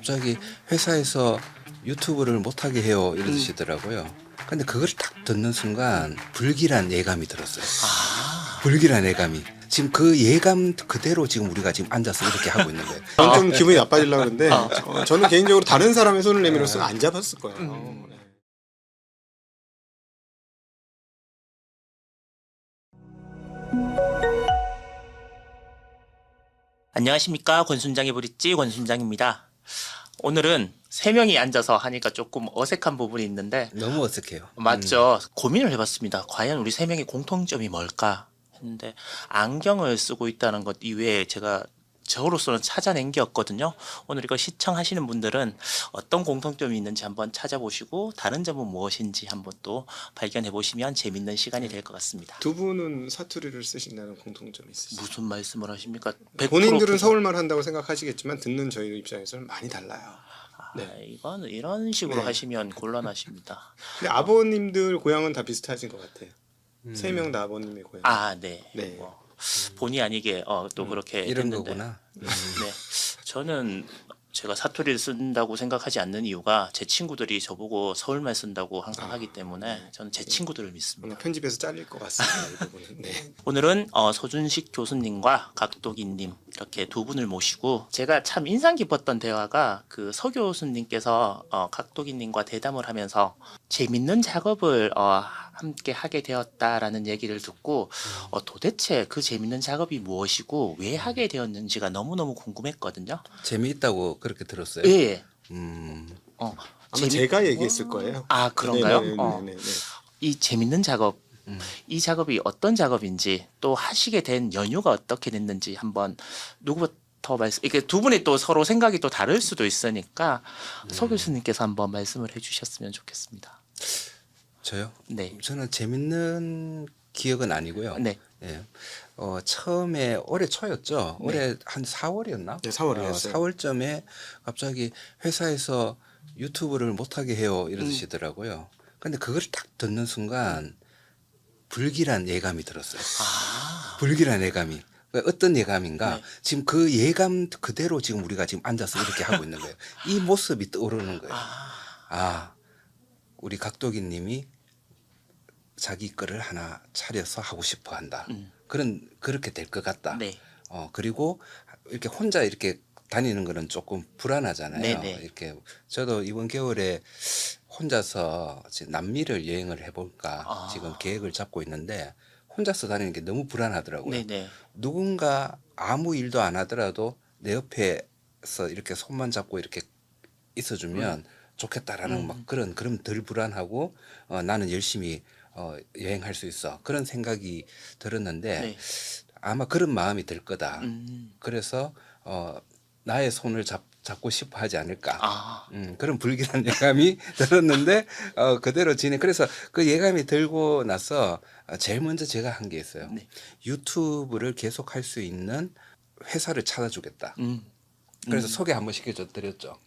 갑자기 회사에서 유튜브를 못하게 해요 이러시더라고요. 근데 그걸 딱 듣는 순간 불길한 예감이 들었어요. 불길한 예감이. 지금 그 예감 그대로 지금 우리가 지금 앉아서 이렇게 하고 있는 거예요. 저는 좀 기분이 나빠지려고 그러는데 저는 개인적으로 다른 사람의 손을 내밀어서 안 잡았을 거예요. 네. 안녕하십니까, 권순장의 브릿지 권순장입니다. 오늘은 세 명이 앉아서 하니까 조금 어색한 부분이 있는데 너무 어색해요. 맞죠? 고민을 해봤습니다. 과연 우리 세 명의 공통점이 뭘까 했는데 안경을 쓰고 있다는 것 이외에 제가 저로서는 찾아낸 게 없거든요. 오늘 이거 시청하시는 분들은 어떤 공통점이 있는지 한번 찾아보시고 다른 점은 무엇인지 한번 또 발견해 보시면 재밌는 시간이 될 것 같습니다. 두 분은 사투리를 쓰신다는 공통점이 있으시죠? 무슨 말씀을 하십니까? 본인들은 서울말 한다고 생각하시겠지만 듣는 저희 입장에서는 많이 달라요. 이건 이런 식으로 네. 하시면 곤란하십니다. 근데 아버님들 고향은 다 비슷하신 것 같아요. 세 명 다 아버님의 고향. 네. 네. 뭐, 본의 아니게 또 그렇게 이런 됐는데. 거구나. 네. 저는 제가 사투리를 쓴다고 생각하지 않는 이유가 제 친구들이 저보고 서울말 쓴다고 항상 하기 때문에 저는 제 친구들을 믿습니다. 아마 편집에서 잘릴 것 같습니다. 이 부분은. 네. 오늘은 소준식 교수님과 각도기님 이렇게 두 분을 모시고 제가 참 인상 깊었던 대화가 그 서 교수님께서 각도기님과 대담을 하면서 재밌는 작업을 함께 하게 되었다라는 얘기를 듣고 도대체 그 재밌는 작업이 무엇이고 왜 하게 되었는지가 너무너무 궁금했거든요. 재미있다고 그렇게 들었어요. 예. 아마 재미- 제가 얘기했을 거예요. 아, 그런가요? 네네네네. 이 재밌는 작업, 이 작업이 어떤 작업인지 또 하시게 된 연유가 어떻게 됐는지 한번 누구부터 이게 두 분이 또 서로 생각이 또 다를 수도 있으니까 서 교수님께서 한번 말씀을 해주셨으면 좋겠습니다. 저요? 네. 저는 재밌는 기억은 아니고요. 네. 예. 처음에 올해 초였죠. 올해 한 4월이었나? 네, 4월이었어요. 4월쯤에 갑자기 회사에서 유튜브를 못하게 해요 이러시더라고요. 근데 그걸 딱 듣는 순간 불길한 예감이 들었어요. 불길한 예감이. 그러니까 어떤 예감인가? 네. 지금 그 예감 그대로 지금 우리가 지금 앉아서 이렇게 하고 있는 거예요. 이 모습이 떠오르는 거예요. 우리 각도기님이 자기 거를 하나 차려서 하고 싶어 한다. 그렇게 될 것 같다. 네. 그리고 이렇게 혼자 이렇게 다니는 거는 조금 불안하잖아요. 네네. 이렇게 저도 이번 겨울에 혼자서 지금 남미를 여행을 해볼까 지금 계획을 잡고 있는데 혼자서 다니는 게 너무 불안하더라고요. 네네. 누군가 아무 일도 안 하더라도 내 옆에서 이렇게 손만 잡고 이렇게 있어주면 좋겠다라는 막 그럼 덜 불안하고 나는 열심히 여행할 수 있어 그런 생각이 들었는데 네. 아마 그런 마음이 들 거다. 그래서 나의 손을 잡고 싶어 하지 않을까. 그런 불길한 예감이 들었는데 그대로 진행. 그래서 그 예감이 들고 나서 제일 먼저 제가 한 게 있어요. 네. 유튜브를 계속 할 수 있는 회사를 찾아주겠다. 그래서 소개 한번 시켜드렸죠.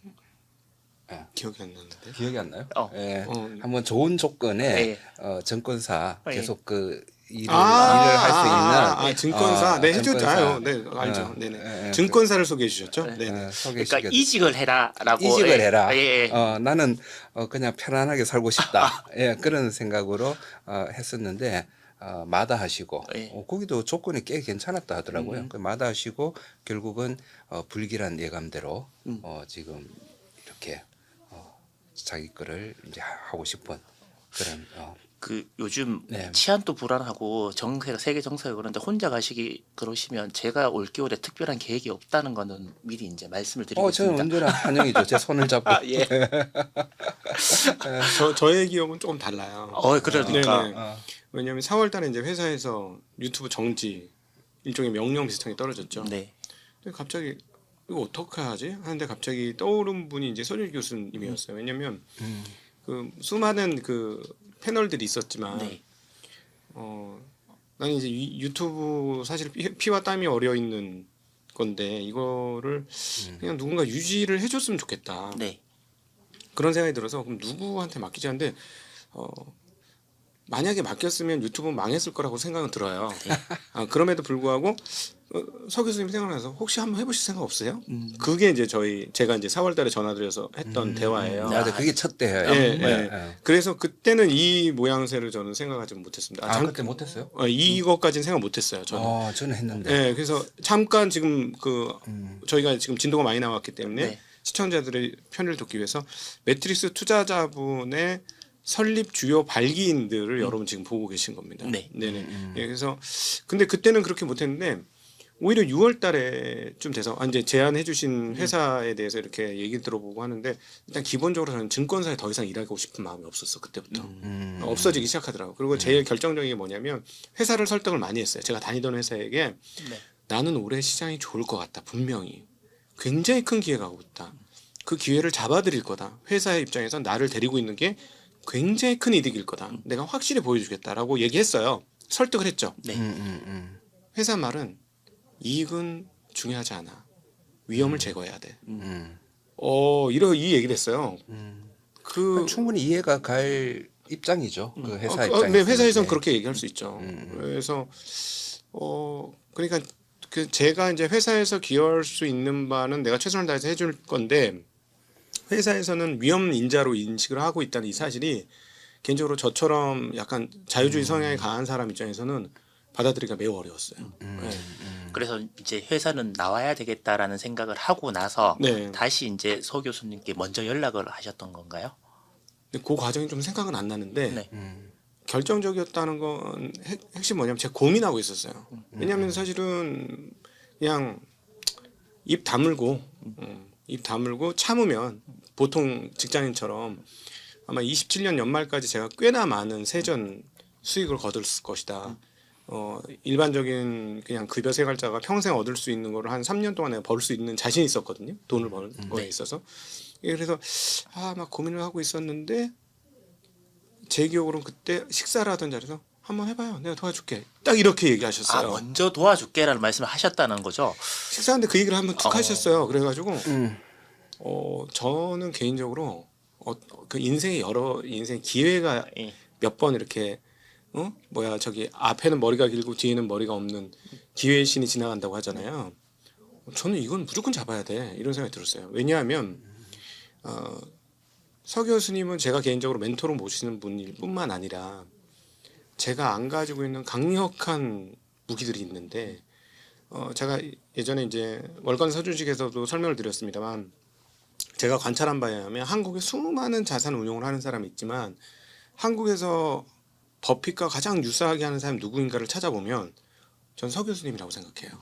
기억이 안 나는데. 기억이 안 나요? 어. 예. 한번 좋은 조건에 예. 증권사 예. 계속 그 일을 할 수 있는 증권사. 네, 해줬죠. 증권사. 네, 알죠. 네네. 예. 증권사를 소개해 주셨죠? 네. 그러니까 소개시켜. 이직을 해라라고. 이직을 예. 해라. 예. 나는 그냥 편안하게 살고 싶다. 예, 그런 생각으로 했었는데 마다하시고 예. 거기도 조건이 꽤 괜찮았다 하더라고요. 그 마다하시고 결국은 불길한 예감대로 지금 이렇게 자기 거를 이제 하고 싶은 그런 그 요즘 네. 치안도 불안하고 정세가 세계 정세가 그런데 혼자 가시기 그러시면 제가 올 겨울에 특별한 계획이 없다는 거는 미리 이제 말씀을 저는 드리겠습니다. 언제나 환영이죠. 제 손을 잡고. 예. 저의 기억은 조금 달라요. 그러니까. 네네. 왜냐하면 4월달에 이제 회사에서 유튜브 정지 일종의 명령 비슷하게 떨어졌죠. 네. 근데 갑자기 이거 어떻게 하지? 하는데 갑자기 떠오른 분이 이제 서준 교수님이었어요. 왜냐하면 그 수많은 그 패널들이 있었지만 네. 나는 이제 유튜브 사실 피와 땀이 어려 있는 건데 이거를 그냥 누군가 유지를 해줬으면 좋겠다. 네. 그런 생각이 들어서 그럼 누구한테 맡기지 하는데 만약에 맡겼으면 유튜브는 망했을 거라고 생각은 들어요. 그럼에도 불구하고 서 교수님 생각나서 혹시 한번 해보실 생각 없으세요? 그게 이제 제가 이제 4월달에 전화드려서 했던 대화예요. 맞아, 그게 첫 대예요. 예, 네, 예. 네. 그래서 그때는 이 모양새를 저는 생각하지 못했습니다. 그때 못했어요? 이것까지는 생각 못했어요. 저는. 저는 했는데. 네, 그래서 잠깐 지금 저희가 지금 진도가 많이 나왔기 때문에 네. 시청자들의 편을 돕기 위해서 매트릭스 투자자분의 설립 주요 발기인들을 여러분 지금 보고 계신 겁니다. 네. 네네. 예, 그래서 근데 그때는 그렇게 못했는데 오히려 6월달에 좀 돼서 이제 제안해주신 회사에 대해서 이렇게 얘기 들어보고 하는데 일단 기본적으로 저는 증권사에 더 이상 일하고 싶은 마음이 없었어 그때부터 없어지기 시작하더라고. 그리고 제일 결정적인 게 뭐냐면 회사를 설득을 많이 했어요. 제가 다니던 회사에게 네. 나는 올해 시장이 좋을 것 같다. 분명히 굉장히 큰 기회가 오고 있다. 그 기회를 잡아들일 거다. 회사의 입장에서 나를 데리고 있는 게 굉장히 큰 이득일 거다. 내가 확실히 보여주겠다라고 얘기했어요. 설득을 했죠. 네. 회사 말은 이익은 중요하지 않아. 위험을 제거해야 돼. 이 얘기를 했어요. 충분히 이해가 갈 입장이죠. 그 회사 입장에서. 네, 회사에서는 그렇게 얘기할 수 있죠. 그래서 그러니까 제가 이제 회사에서 기여할 수 있는 바는 내가 최선을 다해서 해줄 건데 회사에서는 위험 인자로 인식을 하고 있다는 이 사실이 개인적으로 저처럼 약간 자유주의 성향이 강한 사람 입장에서는 받아들이기가 매우 어려웠어요. 네. 그래서 이제 회사는 나와야 되겠다라는 생각을 하고 나서 네. 다시 이제 서 교수님께 먼저 연락을 하셨던 건가요? 근데 그 과정이 좀 생각은 안 나는데 네. 결정적이었다는 건 핵심 뭐냐면 제가 고민하고 있었어요. 왜냐하면 사실은 그냥 입 다물고 참으면 보통 직장인처럼 아마 27년 연말까지 제가 꽤나 많은 세전 수익을 거둘 것이다. 일반적인 그냥 급여 생활자가 평생 얻을 수 있는 거를 한 3년 동안 내가 벌 수 있는 자신이 있었거든요. 돈을 버는 거에 있어서. 그래서 막 고민을 하고 있었는데 제 기억으로는 그때 식사를 하던 자리에서 한번 해봐요. 내가 도와줄게. 딱 이렇게 얘기하셨어요. 먼저 도와줄게라는 말씀을 하셨다는 거죠. 식사하는데 그 얘기를 한번 툭 하셨어요. 그래가지고 저는 개인적으로 그 인생의 인생 기회가 예. 몇 번 이렇게 저기 앞에는 머리가 길고 뒤에는 머리가 없는 기회의 신이 지나간다고 하잖아요. 저는 이건 무조건 잡아야 돼 이런 생각이 들었어요. 왜냐하면 서 교수님은 제가 개인적으로 멘토로 모시는 분일 뿐만 아니라 제가 안 가지고 있는 강력한 무기들이 있는데 제가 예전에 이제 월간 서준식에서도 설명을 드렸습니다만 제가 관찰한 바에 의하면 한국에 수많은 자산 운용을 하는 사람이 있지만 한국에서 버핏과 가장 유사하게 하는 사람이 누구인가를 찾아보면 전 서 교수님이라고 생각해요.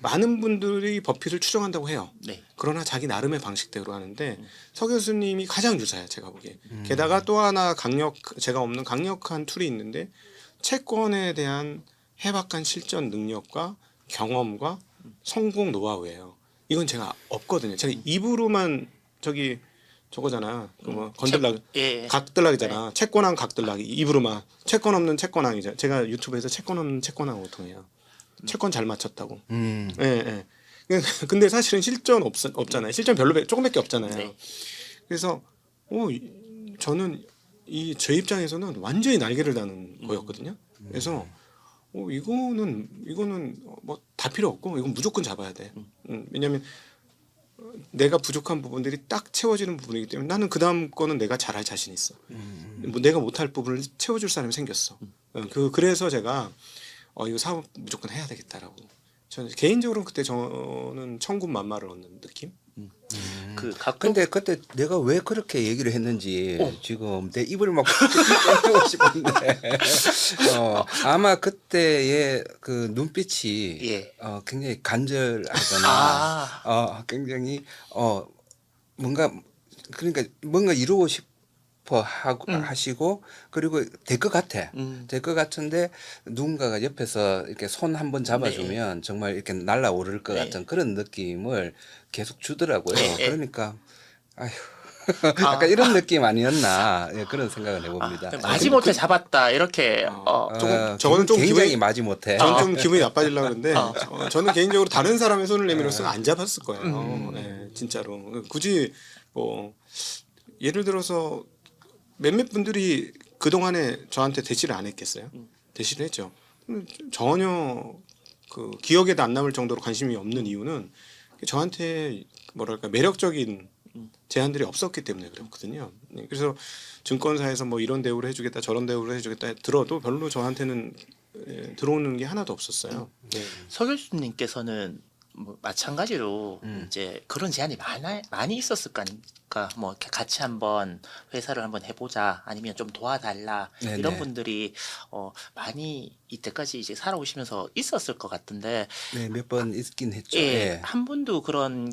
많은 분들이 버핏을 추정한다고 해요. 네. 그러나 자기 나름의 방식대로 하는데 서 교수님이 가장 유사해요. 제가 보기에. 게다가 또 하나 제가 없는 강력한 툴이 있는데 채권에 대한 해박한 실전 능력과 경험과 성공 노하우예요. 이건 제가 없거든요. 제가 입으로만 저거잖아. 예. 각들락이잖아. 채권왕 각들락. 입으로만. 채권 없는 채권왕이죠. 제가 유튜브에서 채권 없는 채권왕 보통해요. 채권 잘 맞췄다고. 예. 근데 사실은 실전 없잖아요. 실전 조금밖에 없잖아요. 네. 그래서 저는 제 입장에서는 완전히 날개를 다는 거였거든요. 그래서 이거는 뭐 다 필요 없고 이건 무조건 잡아야 돼. 왜냐하면 내가 부족한 부분들이 딱 채워지는 부분이기 때문에 나는 그 다음 거는 내가 잘할 자신 있어. 뭐 내가 못할 부분을 채워줄 사람이 생겼어. 그래서 제가 이거 사업 무조건 해야 되겠다라고. 저는 개인적으로 그때 저는 천군만마를 얻는 느낌. 근데 그때 내가 왜 그렇게 얘기를 했는지 지금 내 입을 막 떼고 싶은데 아마 그때의 그 눈빛이 예. 굉장히 간절하거나 굉장히 뭔가 이루고 싶어 하시고 그리고 될 것 같아. 될 것 같은데 누군가가 옆에서 이렇게 손 한번 잡아주면 정말 이렇게 날아오를 것 같은 그런 느낌을 계속 주더라고요. 그러니까 아휴. 약간 이런 느낌 아니었나 그런 생각을 해봅니다. 마지못해 잡았다 이렇게 저는 좀 굉장히 마지못해. 저는 좀 기분이 나빠지려고 그러는데 저는 개인적으로 다른 사람의 손을 내밀어서는 안 잡았을 거예요. 네, 진짜로. 굳이 뭐 예를 들어서 몇몇 분들이 그동안에 저한테 대시를 안 했겠어요? 대시를 했죠. 전혀 그 기억에도 안 남을 정도로 관심이 없는 이유는 저한테 뭐랄까 매력적인 제안들이 없었기 때문에 그렇거든요. 그래서 증권사에서 뭐 이런 대우를 해주겠다 저런 대우를 해주겠다 들어도 별로 저한테는 들어오는 게 하나도 없었어요. 서 교수님께서는 뭐 마찬가지로 이제 그런 제안이 많이 있었을 거 아닙니까? 뭐 이렇게 같이 한번 회사를 한번 해보자, 아니면 좀 도와달라, 네네. 이런 분들이 많이 이때까지 이제 살아오시면서 있었을 것 같은데, 네, 몇 번 있긴 했죠. 예, 예. 한 분도 그런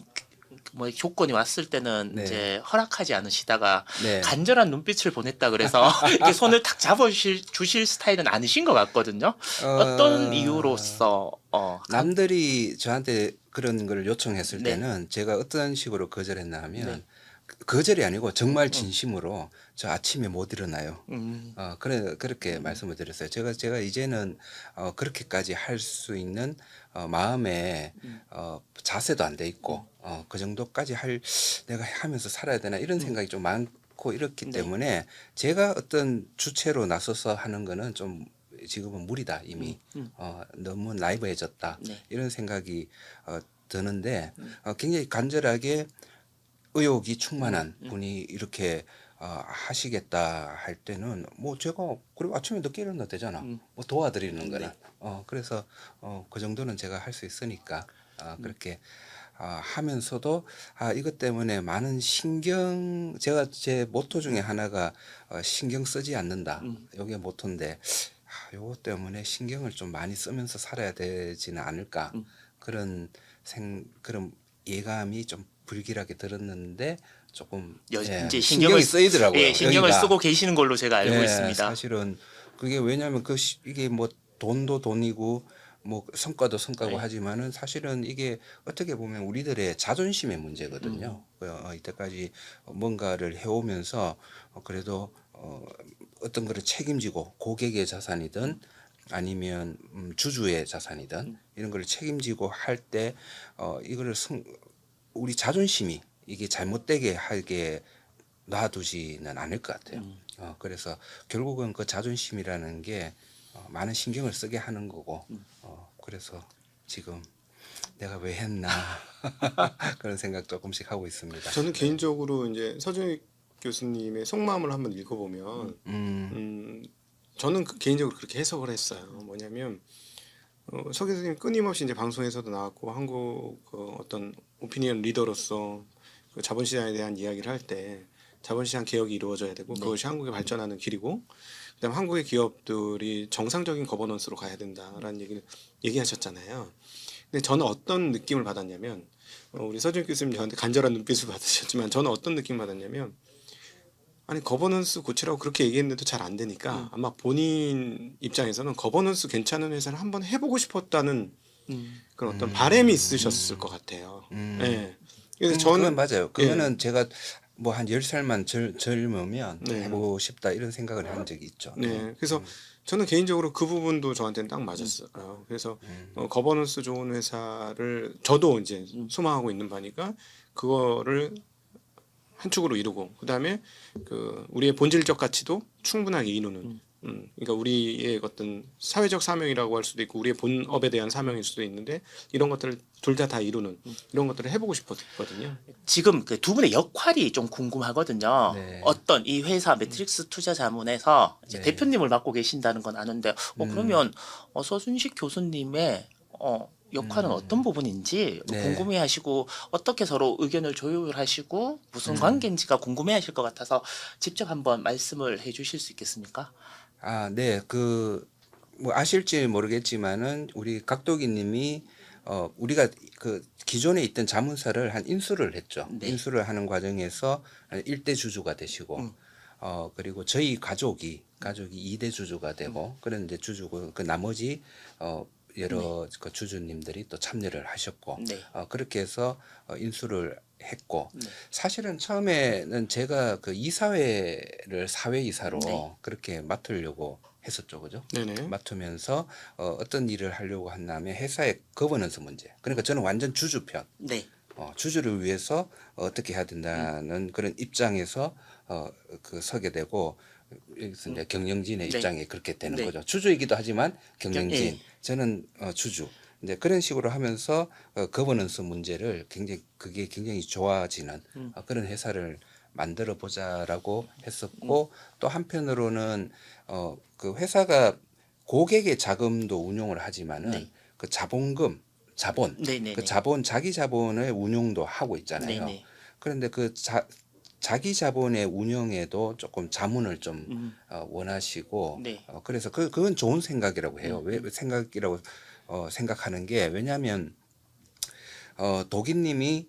뭐 조건이 왔을 때는 네. 이제 허락하지 않으시다가 네. 간절한 눈빛을 보냈다 그래서 이렇게 손을 탁 주실 스타일은 아니신 것 같거든요. 어떤 이유로서 남들이 저한테 그런 걸 요청했을 네. 때는 제가 어떤 식으로 거절했나 하면 네. 거절이 아니고 정말 진심으로 저 아침에 못 일어나요. 그렇게 말씀을 드렸어요. 제가 이제는 그렇게까지 할 수 있는 마음의 자세도 안 돼 있고 그 정도까지 내가 하면서 살아야 되나 이런 생각이 좀 많고 이렇기 네. 때문에 제가 어떤 주체로 나서서 하는 거는 좀 지금은 무리다 이미 너무 나이브해졌다 네. 이런 생각이 드는데 굉장히 간절하게 의욕이 충만한 분이 이렇게 하시겠다 할 때는 뭐 제가 그리고 아침에 늦게 일어나도 되잖아. 뭐 도와드리는 거는. 그래서 그 정도는 제가 할 수 있으니까 그렇게 하면서도 이것 때문에 많은 제가 제 모토 중에 하나가 신경 쓰지 않는다. 이게 모토인데 요거 때문에 신경을 좀 많이 쓰면서 살아야 되지는 않을까. 그런 예감이 좀 불길하게 들었는데 조금 이제 신경이 쓰이더라고요. 예, 신경을 여기가. 쓰고 계시는 걸로 제가 알고 예, 있습니다. 사실은 그게 왜냐하면 이게 뭐 돈도 돈이고 뭐 성과도 성과고 네. 하지만은 사실은 이게 어떻게 보면 우리들의 자존심의 문제거든요. 이때까지 뭔가를 해오면서 그래도 어떤 거를 책임지고 고객의 자산이든 아니면 주주의 자산이든 이런 걸 책임지고 할 때 이거를 우리 자존심이 이게 잘못되게 하게 놔두지는 않을 것 같아요. 그래서 결국은 그 자존심이라는 게 많은 신경을 쓰게 하는 거고 그래서 지금 내가 왜 했나 그런 생각 조금씩 하고 있습니다. 저는 개인적으로 이제 서준익 교수님의 속마음을 한번 읽어보면 저는 개인적으로 그렇게 해석을 했어요. 뭐냐면 서 교수님 끊임없이 이제 방송에서도 나왔고 한국 어떤 오피니언 리더로서 그 자본시장에 대한 이야기를 할 때 자본시장 개혁이 이루어져야 되고 그것이 한국의 발전하는 길이고 그다음 한국의 기업들이 정상적인 거버넌스로 가야 된다라는 얘기를 얘기하셨잖아요. 근데 저는 어떤 느낌을 받았냐면 우리 서준 교수님 저한테 간절한 눈빛을 받으셨지만 저는 어떤 느낌을 받았냐면 아니 거버넌스 고치라고 그렇게 얘기했는데도 잘 안 되니까 아마 본인 입장에서는 거버넌스 괜찮은 회사를 한번 해보고 싶었다는 그런 어떤 바람이 있으셨을 것 같아요. 네. 그래서 그건 저는 맞아요. 그거는 제가 뭐 한 10살만 젊으면 네. 해보고 싶다 이런 생각을 한 적이 있죠. 네, 그래서 저는 개인적으로 그 부분도 저한테는 딱 맞았어요. 그래서 거버넌스 좋은 회사를 저도 이제 소망하고 있는 바니까 그거를 한 축으로 이루고 그다음에 그 우리의 본질적 가치도 충분하게 이루는 그러니까 우리의 어떤 사회적 사명이라고 할 수도 있고 우리의 본업에 대한 사명일 수도 있는데 이런 것들을 둘 다 이루는 이런 것들을 해보고 싶었거든요. 지금 그 두 분의 역할이 좀 궁금하거든요. 네. 어떤 이 회사 매트릭스 투자 자문에서 이제 네. 대표님을 맡고 계신다는 건 아는데 그러면 서준식 교수님의 역할은 어떤 부분인지 네. 궁금해하시고 어떻게 서로 의견을 조율하시고 무슨 관계인지가 궁금해하실 것 같아서 직접 한번 말씀을 해주실 수 있겠습니까? 네. 뭐 아실지 모르겠지만은 우리 각도기님이 우리가 그 기존에 있던 자문사를 인수를 했죠. 네. 인수를 하는 과정에서 일대 주주가 되시고 그리고 저희 가족이 2대 주주가 되고 그런 이제 주주고 그 나머지 여러 그 주주님들이 또 참여를 하셨고 네. 그렇게 해서 인수를 했고 네. 사실은 처음에는 제가 그 이사회를 사회이사로 네. 그렇게 맡으려고 했었죠, 그죠? 네네. 맡으면서 어떤 일을 하려고 한다면 회사의 거버넌스 문제. 그러니까 저는 완전 주주편. 네. 주주를 위해서 어떻게 해야 된다는 그런 입장에서 서게 되고 여기서 이제 경영진의 네. 입장이 그렇게 되는 네. 거죠. 주주이기도 하지만 경영진. 예. 저는 주주. 이제 그런 식으로 하면서 거버넌스 문제를 그게 굉장히 좋아지는 그런 회사를 만들어 보자라고 했었고 또 한편으로는 그 회사가 고객의 자금도 운용을 하지만은 네. 그 자본 네네네. 그 자기 자본의 운용도 하고 있잖아요. 네네. 그런데 그 자기 자본의 운영에도 조금 자문을 좀 원하시고 네. 그래서 그건 좋은 생각이라고 해요. 왜 생각이라고 생각하는 게 왜냐하면 도기님이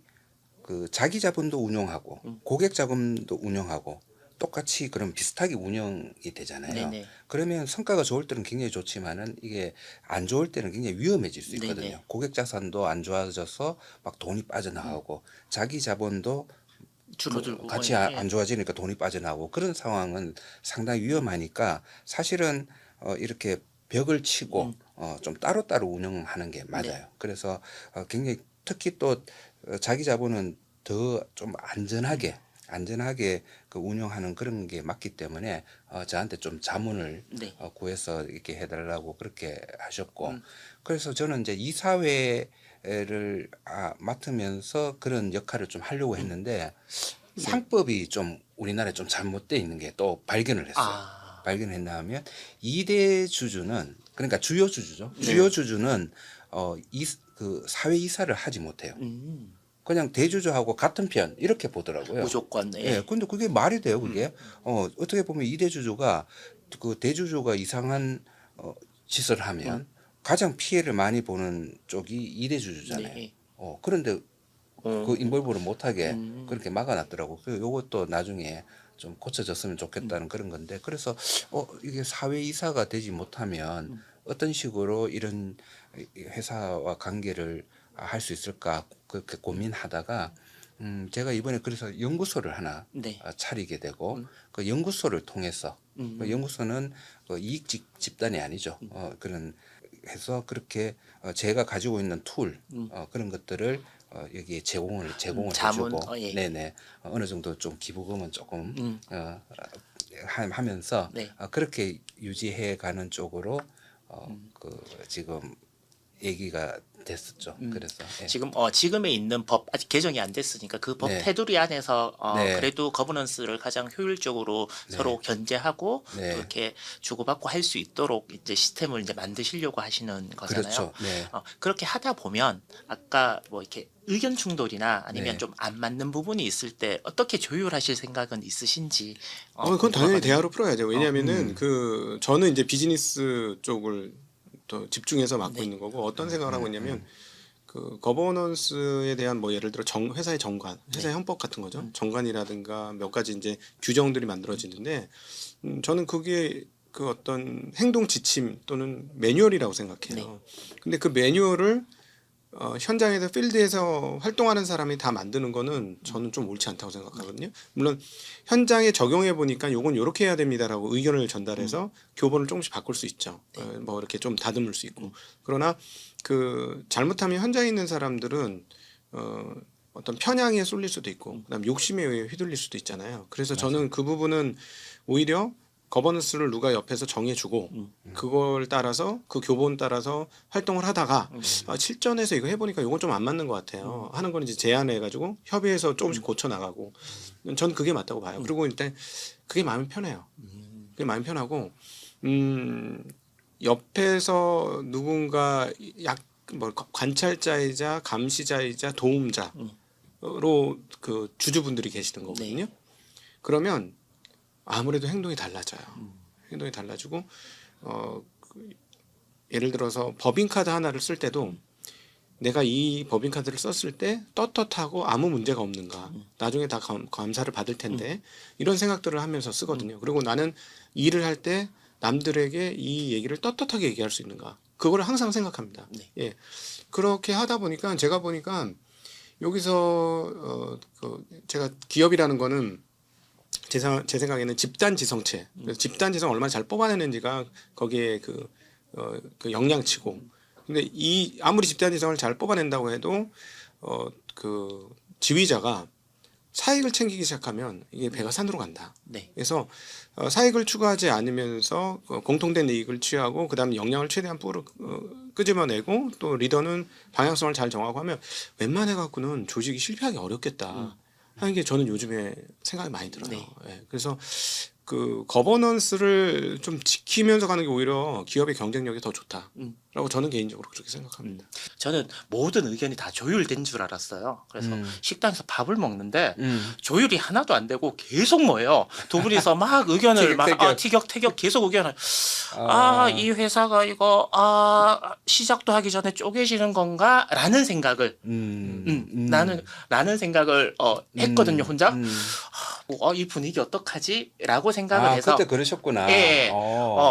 그 자기 자본도 운영하고 고객 자금도 운영하고 똑같이 그럼 비슷하게 운영이 되잖아요. 네네. 그러면 성과가 좋을 때는 굉장히 좋지만은 이게 안 좋을 때는 굉장히 위험해질 수 있거든요. 네네. 고객 자산도 안 좋아져서 막 돈이 빠져나가고 자기 자본도 줄어들고 같이 예. 안 좋아지니까 돈이 빠져나오고 그런 상황은 상당히 위험하니까 사실은 이렇게 벽을 치고 좀 따로따로 운영하는 게 맞아요. 네. 그래서 굉장히 특히 또 자기 자본은 더 좀 안전하게 그 운영하는 그런 게 맞기 때문에 저한테 좀 자문을 네. 구해서 이렇게 해달라고 그렇게 하셨고 그래서 저는 이제 이사회를 맡으면서 그런 역할을 좀 하려고 했는데 상법이 좀 우리나라에 좀 잘못돼 있는 게 또 발견을 했어요. 아. 발견했나 하면 2대 주주는 그러니까 주요 주주죠. 네. 주요 주주는 그 사회 이사를 하지 못해요. 그냥 대주주하고 같은 편 이렇게 보더라고요. 무조건 예. 예, 근데 그게 말이 돼요, 그게? 어떻게 보면 2대 주주가 그 대주주가 이상한 짓을 하면 가장 피해를 많이 보는 쪽이 2대 주주잖아요. 네. 그런데 그 인볼브를 못하게 음. 그렇게 막아놨더라고. 그 요것도 나중에 좀 고쳐졌으면 좋겠다는 그런 건데 그래서 이게 사회 이사가 되지 못하면 어떤 식으로 이런 회사와 관계를 할 수 있을까 그렇게 고민하다가 제가 이번에 그래서 연구소를 하나 네. 차리게 되고 그 연구소를 통해서 그 연구소는 그 이익 집단이 아니죠. 그런 해서 그렇게 제가 가지고 있는 툴 그런 것들을 여기에 제공을 자문, 해주고 예. 네네 어느 정도 좀 기부금은 조금 하면서 네. 그렇게 유지해 가는 쪽으로 그 지금 얘기가 됐었죠. 그래서 예. 지금에 있는 법 아직 개정이 안 됐으니까 그 법 네. 테두리 안에서 네. 그래도 거버넌스를 가장 효율적으로 서로 견제하고 네. 또 이렇게 주고받고 할 수 있도록 이제 시스템을 이제 만드시려고 하시는 거잖아요. 그렇죠. 네. 그렇게 하다 보면 아까 뭐 이렇게 의견 충돌이나 아니면 네. 좀 안 맞는 부분이 있을 때 어떻게 조율하실 생각은 있으신지 그건 당연히 궁금하거든요. 대화로 풀어야죠. 왜냐하면은 그 저는 이제 비즈니스 쪽을 더 집중해서 맡고 네. 있는 거고 어떤 생각을 하고 있냐면 그 거버넌스에 대한 뭐 예를 들어 회사의 정관, 회사의 헌법 같은 거죠. 정관이라든가 몇 가지 이제 규정들이 만들어지는데 저는 그게 그 어떤 행동 지침 또는 매뉴얼이라고 생각해요. 근데 그 매뉴얼을 현장에서 필드에서 활동하는 사람이 다 만드는 거는 저는 좀 옳지 않다고 생각하거든요. 물론 현장에 적용해 보니까 요건 요렇게 해야 됩니다라고 의견을 전달해서 교본을 조금씩 바꿀 수 있죠. 뭐 이렇게 좀 다듬을 수 있고. 그러나 그 잘못하면 현장에 있는 사람들은 어떤 편향에 쏠릴 수도 있고 그다음 욕심에 의해 휘둘릴 수도 있잖아요. 그래서 저는 그 부분은 오히려 거버넌스를 누가 옆에서 정해주고 그걸 따라서 그 교본 따라서 활동을 하다가 실전에서 이거 해보니까 이건 좀 안 맞는 것 같아요. 하는 건 이제 제안해가지고 협의해서 조금씩 고쳐 나가고 전 그게 맞다고 봐요. 그리고 일단 그게 마음이 편해요. 그게 마음이 편하고 옆에서 누군가 뭐 관찰자이자 감시자이자 도움자로 그 주주분들이 계시는 거거든요. 그러면 아무래도 행동이 달라져요. 행동이 달라지고 예를 들어서 법인카드 하나를 쓸 때도 내가 이 법인카드를 썼을 때 떳떳하고 아무 문제가 없는가 나중에 다 감사를 받을 텐데 이런 생각들을 하면서 쓰거든요. 그리고 나는 일을 할 때 남들에게 이 얘기를 떳떳하게 얘기할 수 있는가 그거를 항상 생각합니다. 예, 그렇게 하다 보니까 제가 보니까 여기서 제가 기업이라는 거는 제 생각에는 집단 지성체, 그래서 집단 지성 얼마나 잘 뽑아내는지가 거기에 그 역량치고. 근데 아무리 집단 지성을 잘 뽑아낸다고 해도 그 지휘자가 사익을 챙기기 시작하면 이게 배가 산으로 간다. 네. 그래서 사익을 추구하지 않으면서 공통된 이익을 취하고 그다음에 역량을 최대한 끄집어내고 또 리더는 방향성을 잘 정하고 하면 웬만해 갖고는 조직이 실패하기 어렵겠다 하는 게 저는 요즘에 생각이 많이 들어요. 네. 예, 그래서 그 거버넌스를 좀 지키면서 가는 게 오히려 기업의 경쟁력이 더 좋다라고 저는 개인적으로 그렇게 생각합니다. 저는 모든 의견이 다 조율된 줄 알았어요. 그래서 식당에서 밥을 먹는데 음. 조율이 하나도 안 되고 계속 뭐예요. 두 분이서 막 의견을 막 티격태격 계속 의견을 이 회사가 이거 시작도 하기 전에 쪼개지는 건가라는 생각을 나는 생각을 했거든요. 혼자 이 분위기 어떡하지라고 생각을 해서 그때 그러셨구나. 예.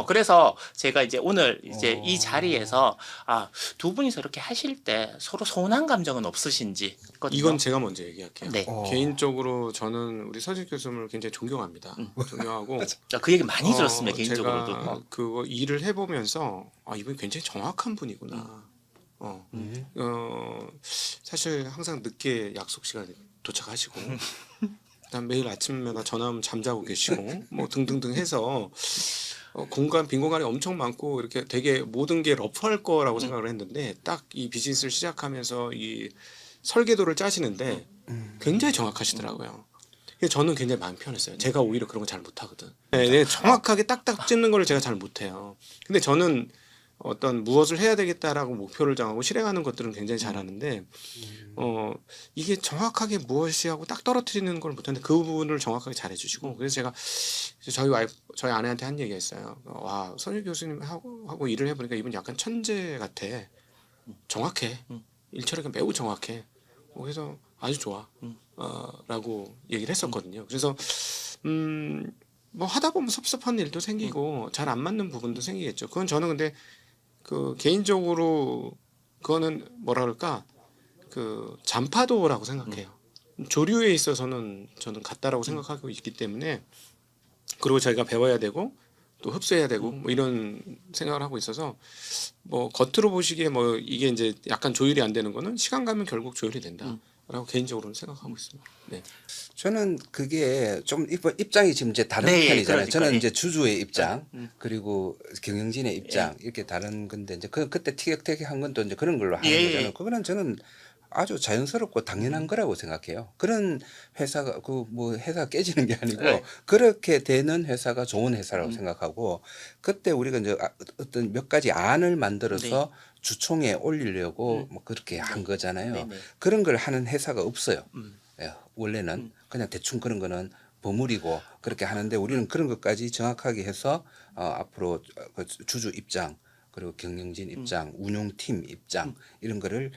그래서 제가 이제 오늘 이제 이 자리에서 두 분이서 이렇게 하실 때 서로 서운한 감정은 없으신지. 이건 제가 먼저 얘기할게요. 네. 개인적으로 저는 우리 서진 교수님을 굉장히 존경합니다. 존경하고 그 얘기 많이 들었습니다. 개인적으로도. 제가 그거 일을 해보면서 이분이 굉장히 정확한 분이구나. 사실 항상 늦게 약속 시간에 도착하시고 그다음 매일 아침마다 전화하면 잠자고 계시고 뭐 등등등 해서 빈 공간이 엄청 많고 이렇게 되게 모든 게 러프할 거라고 생각을 했는데 딱 이 비즈니스를 시작하면서 이 설계도를 짜시는데 굉장히 정확하시더라고요. 그래서 저는 굉장히 마음 편했어요. 제가 오히려 그런 거 잘 못하거든. 네, 정확하게 딱딱 찝는 거를 제가 잘 못해요. 근데 저는 어떤 무엇을 해야 되겠다라고 목표를 정하고 실행하는 것들은 굉장히 잘하는데 이게 정확하게 무엇이 하고 딱 떨어뜨리는 걸 못하는데 그 부분을 정확하게 잘해주시고 그래서 제가 저희 아내한테 한 얘기가 있어요. 와 선유 교수님 하고 일을 해보니까 이분 약간 천재 같아. 정확해. 일처리가 매우 정확해. 그래서 아주 좋아. 라고 얘기를 했었거든요. 그래서 뭐 하다 보면 섭섭한 일도 생기고 잘 안 맞는 부분도 생기겠죠. 그건 저는 근데 그 개인적으로 그거는 뭐라 그럴까 그 잔파도라고 생각해요. 조류에 있어서는 저는 같다라고 생각하고 있기 때문에 그리고 저희가 배워야 되고 또 흡수해야 되고 뭐 이런 생각을 하고 있어서 뭐 겉으로 보시기에 뭐 이게 이제 약간 조율이 안 되는 거는 시간 가면 결국 조율이 된다라고 개인적으로는 생각하고 있습니다. 네. 저는 그게 좀 입장이 지금 이제 다른 네, 편이잖아요. 그러니까, 저는 예. 이제 주주의 입장 그리고 경영진의 입장 이렇게 다른 건데 이제 그때 티격태격한 건 또 이제 그런 걸로 하는 예. 거잖아요. 그거는 저는 아주 자연스럽고 당연한 거라고 생각해요. 그런 회사가 뭐 회사가 깨지는 게 아니고 네. 그렇게 되는 회사가 좋은 회사라고 생각하고 그때 우리가 이제 어떤 몇 가지 안을 만들어서 주총에 올리려고 뭐 그렇게 한 거잖아요. 네네. 그런 걸 하는 회사가 없어요. 예, 원래는 그냥 대충 그런 거는 버무리고 그렇게 하는데 우리는 그런 것까지 정확하게 해서 앞으로 그 주주 입장 그리고 경영진 입장, 운용팀 입장 이런 거를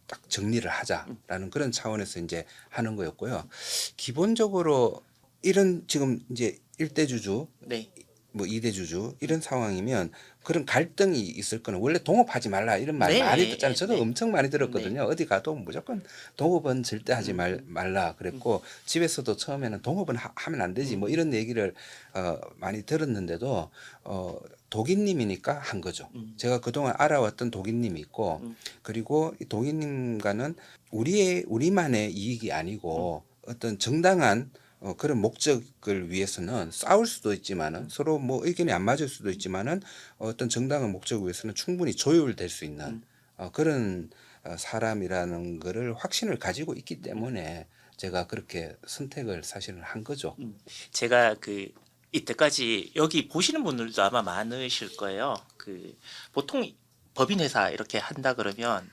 딱 정리를 하자라는 그런 차원에서 이제 하는 거였고요. 기본적으로 이런 지금 이제 1대 주주, 네. 뭐 2대 주주 이런 상황이면 그런 갈등이 있을 거는 원래 동업하지 말라 이런 말 네, 많이 듣잖아요. 저도 네. 엄청 많이 들었거든요. 어디 가도 무조건 동업은 절대 하지 말라 그랬고 집에서도 처음에는 동업은 하면 안 되지 뭐 이런 얘기를 많이 들었는데도 독인님이니까 한 거죠. 제가 그동안 알아왔던 독인님이 있고 그리고 이 독인님과는 우리만의 이익이 아니고 어떤 정당한 그런 목적을 위해서는 싸울 수도 있지만은 서로 뭐 의견이 안 맞을 수도 있지만은 어떤 정당한 목적을 위해서는 충분히 조율될 수 있는 그런 사람이라는 거를 확신을 가지고 있기 때문에 제가 그렇게 선택을 사실은 한 거죠. 제가 이때까지 여기 보시는 분들도 아마 많으실 거예요. 보통 법인 회사 이렇게 한다 그러면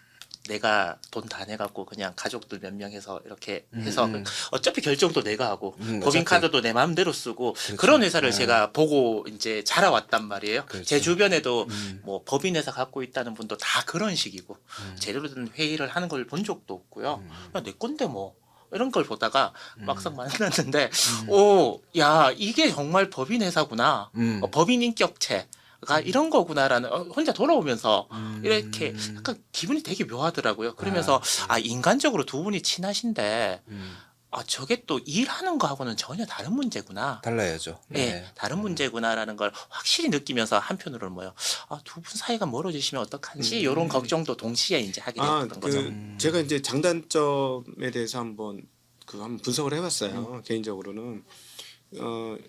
내가 돈 다 내갖고 그냥 가족들 몇 명 해서 이렇게 해서 어차피 결정도 내가 하고 법인 어차피. 카드도 내 마음대로 쓰고 그런 회사를 제가 보고 이제 자라왔단 말이에요. 그렇죠. 제 주변에도 뭐 법인 회사 갖고 있다는 분도 다 그런 식이고 제대로 된 회의를 하는 걸 본 적도 없고요. 그냥 내 건데 뭐 이런 걸 보다가 막상 만났는데 야 이게 정말 법인 회사구나. 법인 인격체가 이런 거구나라는 혼자 돌아오면서 이렇게 약간 기분이 되게 묘하더라고요. 그러면서 인간적으로 두 분이 친하신데 저게 또 일하는 거하고는 전혀 다른 문제구나. 달라야죠. 네, 다른 문제구나라는 걸 확실히 느끼면서 한편으로는 두 분 사이가 멀어지시면 어떡하지? 이런 걱정도 동시에 이제 하게 됐던 거죠. 제가 이제 장단점에 대해서 한번 그 한번 분석을 해봤어요. 개인적으로는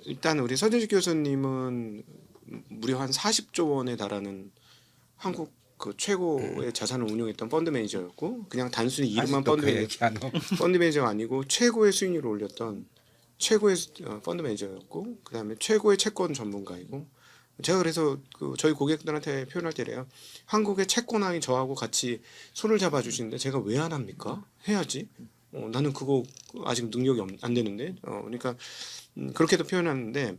일단 우리 서준식 교수님은 무려 한 40조 원에 달하는 한국 그 최고의 자산을 운용했던 펀드 매니저였고 그냥 단순히 이름만 아직도 그 얘기하노. 펀드 매니저가 아니고 최고의 수익률을 올렸던 최고의 펀드 매니저였고 그다음에 최고의 채권 전문가이고 제가 그래서 그 저희 고객들한테 표현할 때래요. 한국의 채권왕이 저하고 같이 손을 잡아주시는데 제가 왜 안 합니까? 해야지. 나는 그거 아직 능력이 안 되는데. 그러니까 그렇게도 표현하는데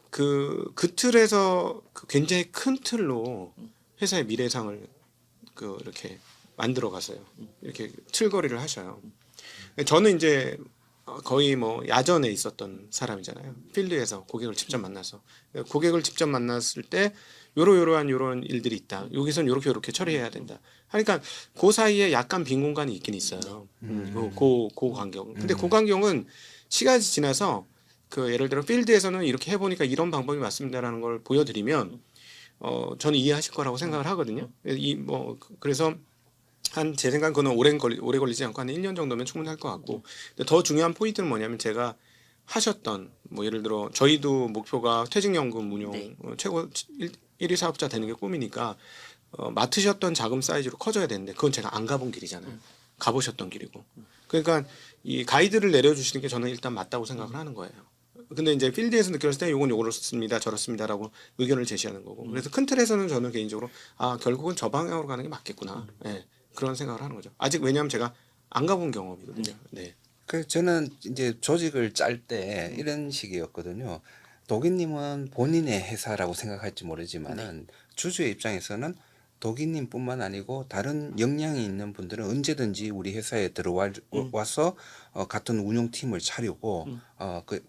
그 틀에서 그 굉장히 큰 틀로 회사의 미래상을 그 이렇게 만들어 가서요. 이렇게 틀거리를 하셔요. 저는 이제 거의 뭐 야전에 있었던 사람이잖아요. 필드에서 고객을 직접 만나서 고객을 직접 만났을 때 요런 일들이 있다. 여기선 요렇게 처리해야 된다. 그러니까 그 사이에 약간 빈 공간이 있긴 있어요. 그 간격은. 근데 그 간격은 시간이 지나서 그 예를 들어 필드에서는 이렇게 해보니까 이런 방법이 맞습니다라는 걸 보여드리면 저는 이해하실 거라고 생각을 하거든요. 그래서 한 제 생각은 그거는 오래 걸리지 않고 한 1년 정도면 충분할 것 같고 근데 더 중요한 포인트는 뭐냐면 제가 하셨던 뭐 예를 들어 저희도 목표가 퇴직연금 운용 네. 최고 1위 사업자 되는 게 꿈이니까 맡으셨던 자금 사이즈로 커져야 되는데 그건 제가 안 가본 길이잖아요. 가보셨던 길이고 그러니까 이 가이드를 내려주시는 게 저는 일단 맞다고 생각을 하는 거예요. 근데 이제 필드에서 느꼈을 때 요건 요렇습니다 저렇습니다라고 의견을 제시하는 거고 그래서 큰 틀에서는 저는 개인적으로 결국은 저 방향으로 가는 게 맞겠구나 네, 그런 생각을 하는 거죠. 아직 왜냐하면 제가 안 가본 경험이거든요. 네. 그 저는 이제 조직을 짤 때 이런 식이었거든요. 도기님은 본인의 회사라고 생각할지 모르지만은 주주의 입장에서는 도기님뿐만 아니고 다른 역량이 있는 분들은 언제든지 우리 회사에 들어와서 같은 운영팀을 차리고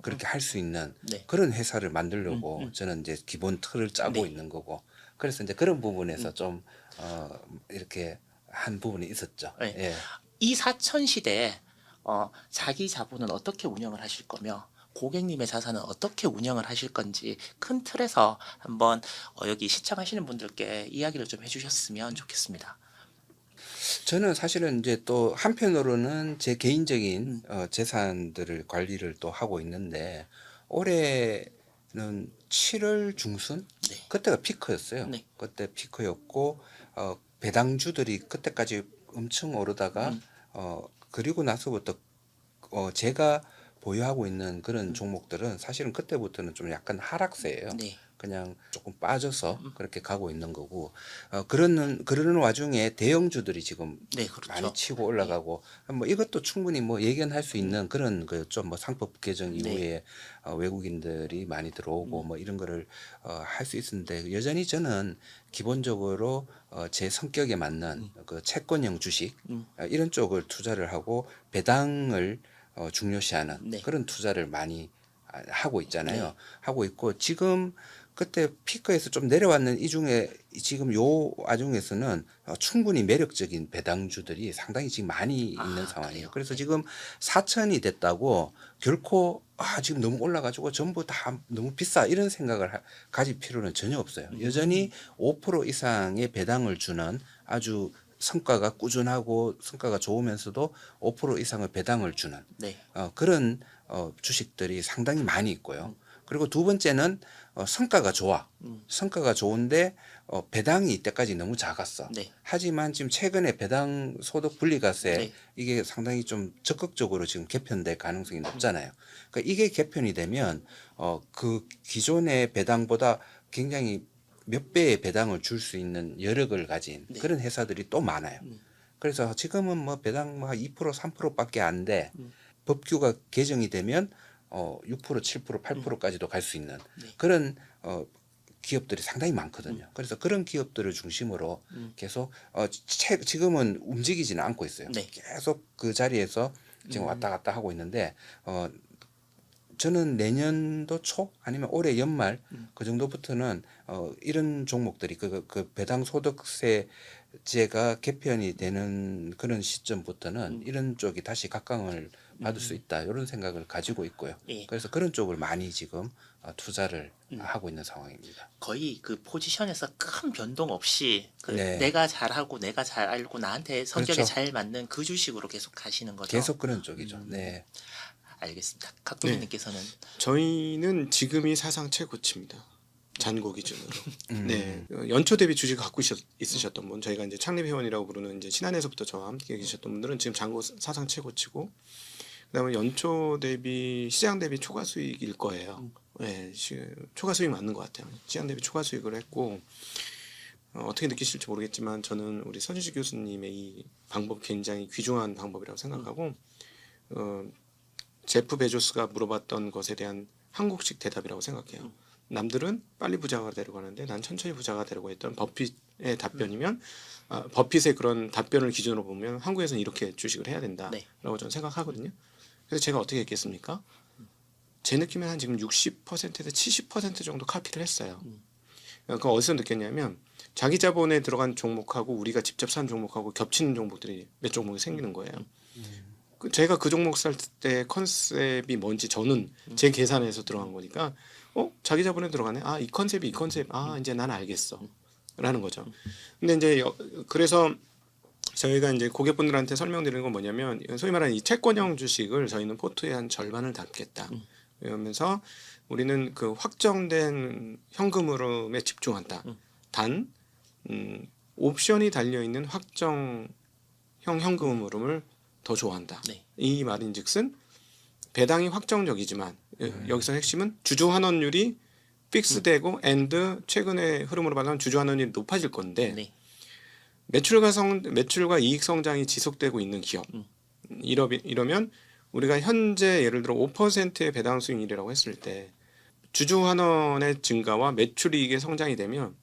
그렇게 할 수 있는 네. 그런 회사를 만들려고 저는 이제 기본 틀을 짜고 있는 거고 그래서 이제 그런 부분에서 좀 이렇게 한 부분이 있었죠. 네. 예. 이 사천 시대에 자기 자본은 어떻게 운영을 하실 거며 고객님의 자산은 어떻게 운영을 하실 건지 큰 틀에서 한번 여기 시청하시는 분들께 이야기를 좀 해주셨으면 좋겠습니다. 저는 사실은 이제 또 한편으로는 제 개인적인 재산들을 관리를 또 하고 있는데 올해는 7월 중순 네. 그때가 피크였어요. 네. 그때 피크였고 배당주들이 그때까지 엄청 오르다가 그리고 나서부터 제가 보유하고 있는 그런 종목들은 사실은 그때부터는 좀 약간 하락세예요. 네. 그냥 조금 빠져서 그렇게 가고 있는 거고 그러는 와중에 대형주들이 지금 네, 그렇죠. 많이 치고 올라가고 뭐 이것도 충분히 뭐 예견할 수 있는 그런 그 좀 뭐 상법 개정 이후에 외국인들이 많이 들어오고 뭐 이런 거를 할 수 있었는데 여전히 저는 기본적으로 제 성격에 맞는 그 채권형 주식 이런 쪽을 투자를 하고 배당을 중요시하는 네. 그런 투자를 많이 하고 있잖아요. 네. 하고 있고 지금 그때 피크에서 좀 내려왔는 이 중에 지금 요 와중에서는 충분히 매력적인 배당주들이 상당히 지금 많이 있는 상황이에요. 그래요? 그래서 네. 지금 4천이 됐다고 결코 지금 너무 올라가지고 전부 다 너무 비싸 이런 생각을 가질 필요는 전혀 없어요. 여전히 5% 이상의 배당을 주는 아주 성과가 꾸준하고 성과가 좋으면서도 5% 이상의 배당을 주는 네. 그런 주식들이 상당히 많이 있고요. 그리고 두 번째는 성과가 좋아. 성과가 좋은데 배당이 이때까지 너무 작았어. 네. 하지만 지금 최근에 배당 소득 분리과세 네. 이게 상당히 좀 적극적으로 지금 개편될 가능성이 높잖아요. 그러니까 이게 개편이 되면 그 기존의 배당보다 굉장히 몇 배의 배당을 줄 수 있는 여력을 가진 네. 그런 회사들이 또 많아요. 그래서 지금은 뭐 배당 뭐 2% 3%밖에 안 돼. 법규가 개정이 되면 6% 7% 8%까지도 갈 수 있는 그런 기업들이 상당히 많거든요. 그래서 그런 기업들을 중심으로 계속 지금은 움직이지는 않고 있어요. 네. 계속 그 자리에서 지금 왔다 갔다 하고 있는데 저는 내년도 초 아니면 올해 연말 그 정도부터는 이런 종목들이 그 배당 소득세제가 개편이 되는 그런 시점부터는 이런 쪽이 다시 각광을 받을 수 있다 이런 생각을 가지고 있고요. 예. 그래서 그런 쪽을 많이 지금 투자를 하고 있는 상황입니다. 거의 그 포지션에서 큰 변동 없이 그 네. 내가 잘하고 내가 잘 알고 나한테 성격에 그렇죠. 잘 맞는 그 주식으로 계속 가시는 거죠. 계속 그런 쪽이죠. 네. 알겠습니다. 각도기님께서는 저희는 지금이 사상 최고치입니다. 잔고 기준으로. 네. 연초 대비 주식 갖고 있으셨던 분, 저희가 이제 창립 회원이라고 부르는 이제 신한에서부터 저와 함께 계셨던 분들은 지금 잔고 사상 최고치고, 그다음에 연초 대비 시장 대비 초과 수익일 거예요. 네, 초과 수익 맞는 것 같아요. 시장 대비 초과 수익을 했고, 어떻게 느끼실지 모르겠지만 저는 우리 서진식 교수님의 이 방법 굉장히 귀중한 방법이라고 생각하고, 제프 베조스가 물어봤던 것에 대한 한국식 대답이라고 생각해요. 남들은 빨리 부자가 되려고 하는데 난 천천히 부자가 되려고 했던 버핏의 답변이면, 버핏의 그런 답변을 기준으로 보면 한국에서는 이렇게 주식을 해야 된다라고 네. 저는 생각하거든요. 그래서 제가 어떻게 했겠습니까? 제 느낌에 한 지금 60%에서 70% 정도 카피를 했어요. 그러니까 어디서 느꼈냐면 자기 자본에 들어간 종목하고 우리가 직접 산 종목하고 겹치는 종목들이 몇 종목이 생기는 거예요. 제가 그 종목 살 때 컨셉이 뭔지 저는 제 계산에서 들어간 거니까 자기 자본에 들어가네. 이 컨셉이 이 컨셉. 이제 난 알겠어. 라는 거죠. 근데 이제 그래서 저희가 이제 고객분들한테 설명드리는 건 뭐냐면 소위 말하는 이 채권형 주식을 저희는 포트의 한 절반을 담겠다. 그러면서 우리는 그 확정된 현금 흐름에 집중한다. 단 옵션이 달려 있는 확정형 현금 흐름을 더 좋아한다. 네. 이 말인즉슨 배당이 확정적이지만 여기서 핵심은 주주 환원율이 픽스되고 엔드 최근의 흐름으로 봐서는 주주 환원율이 높아질 건데 네. 매출과 이익 성장이 지속되고 있는 기업 이러면 우리가 현재 예를 들어 5%의 배당 수익률이라고 했을 때 주주 환원의 증가와 매출 이익의 성장이 되면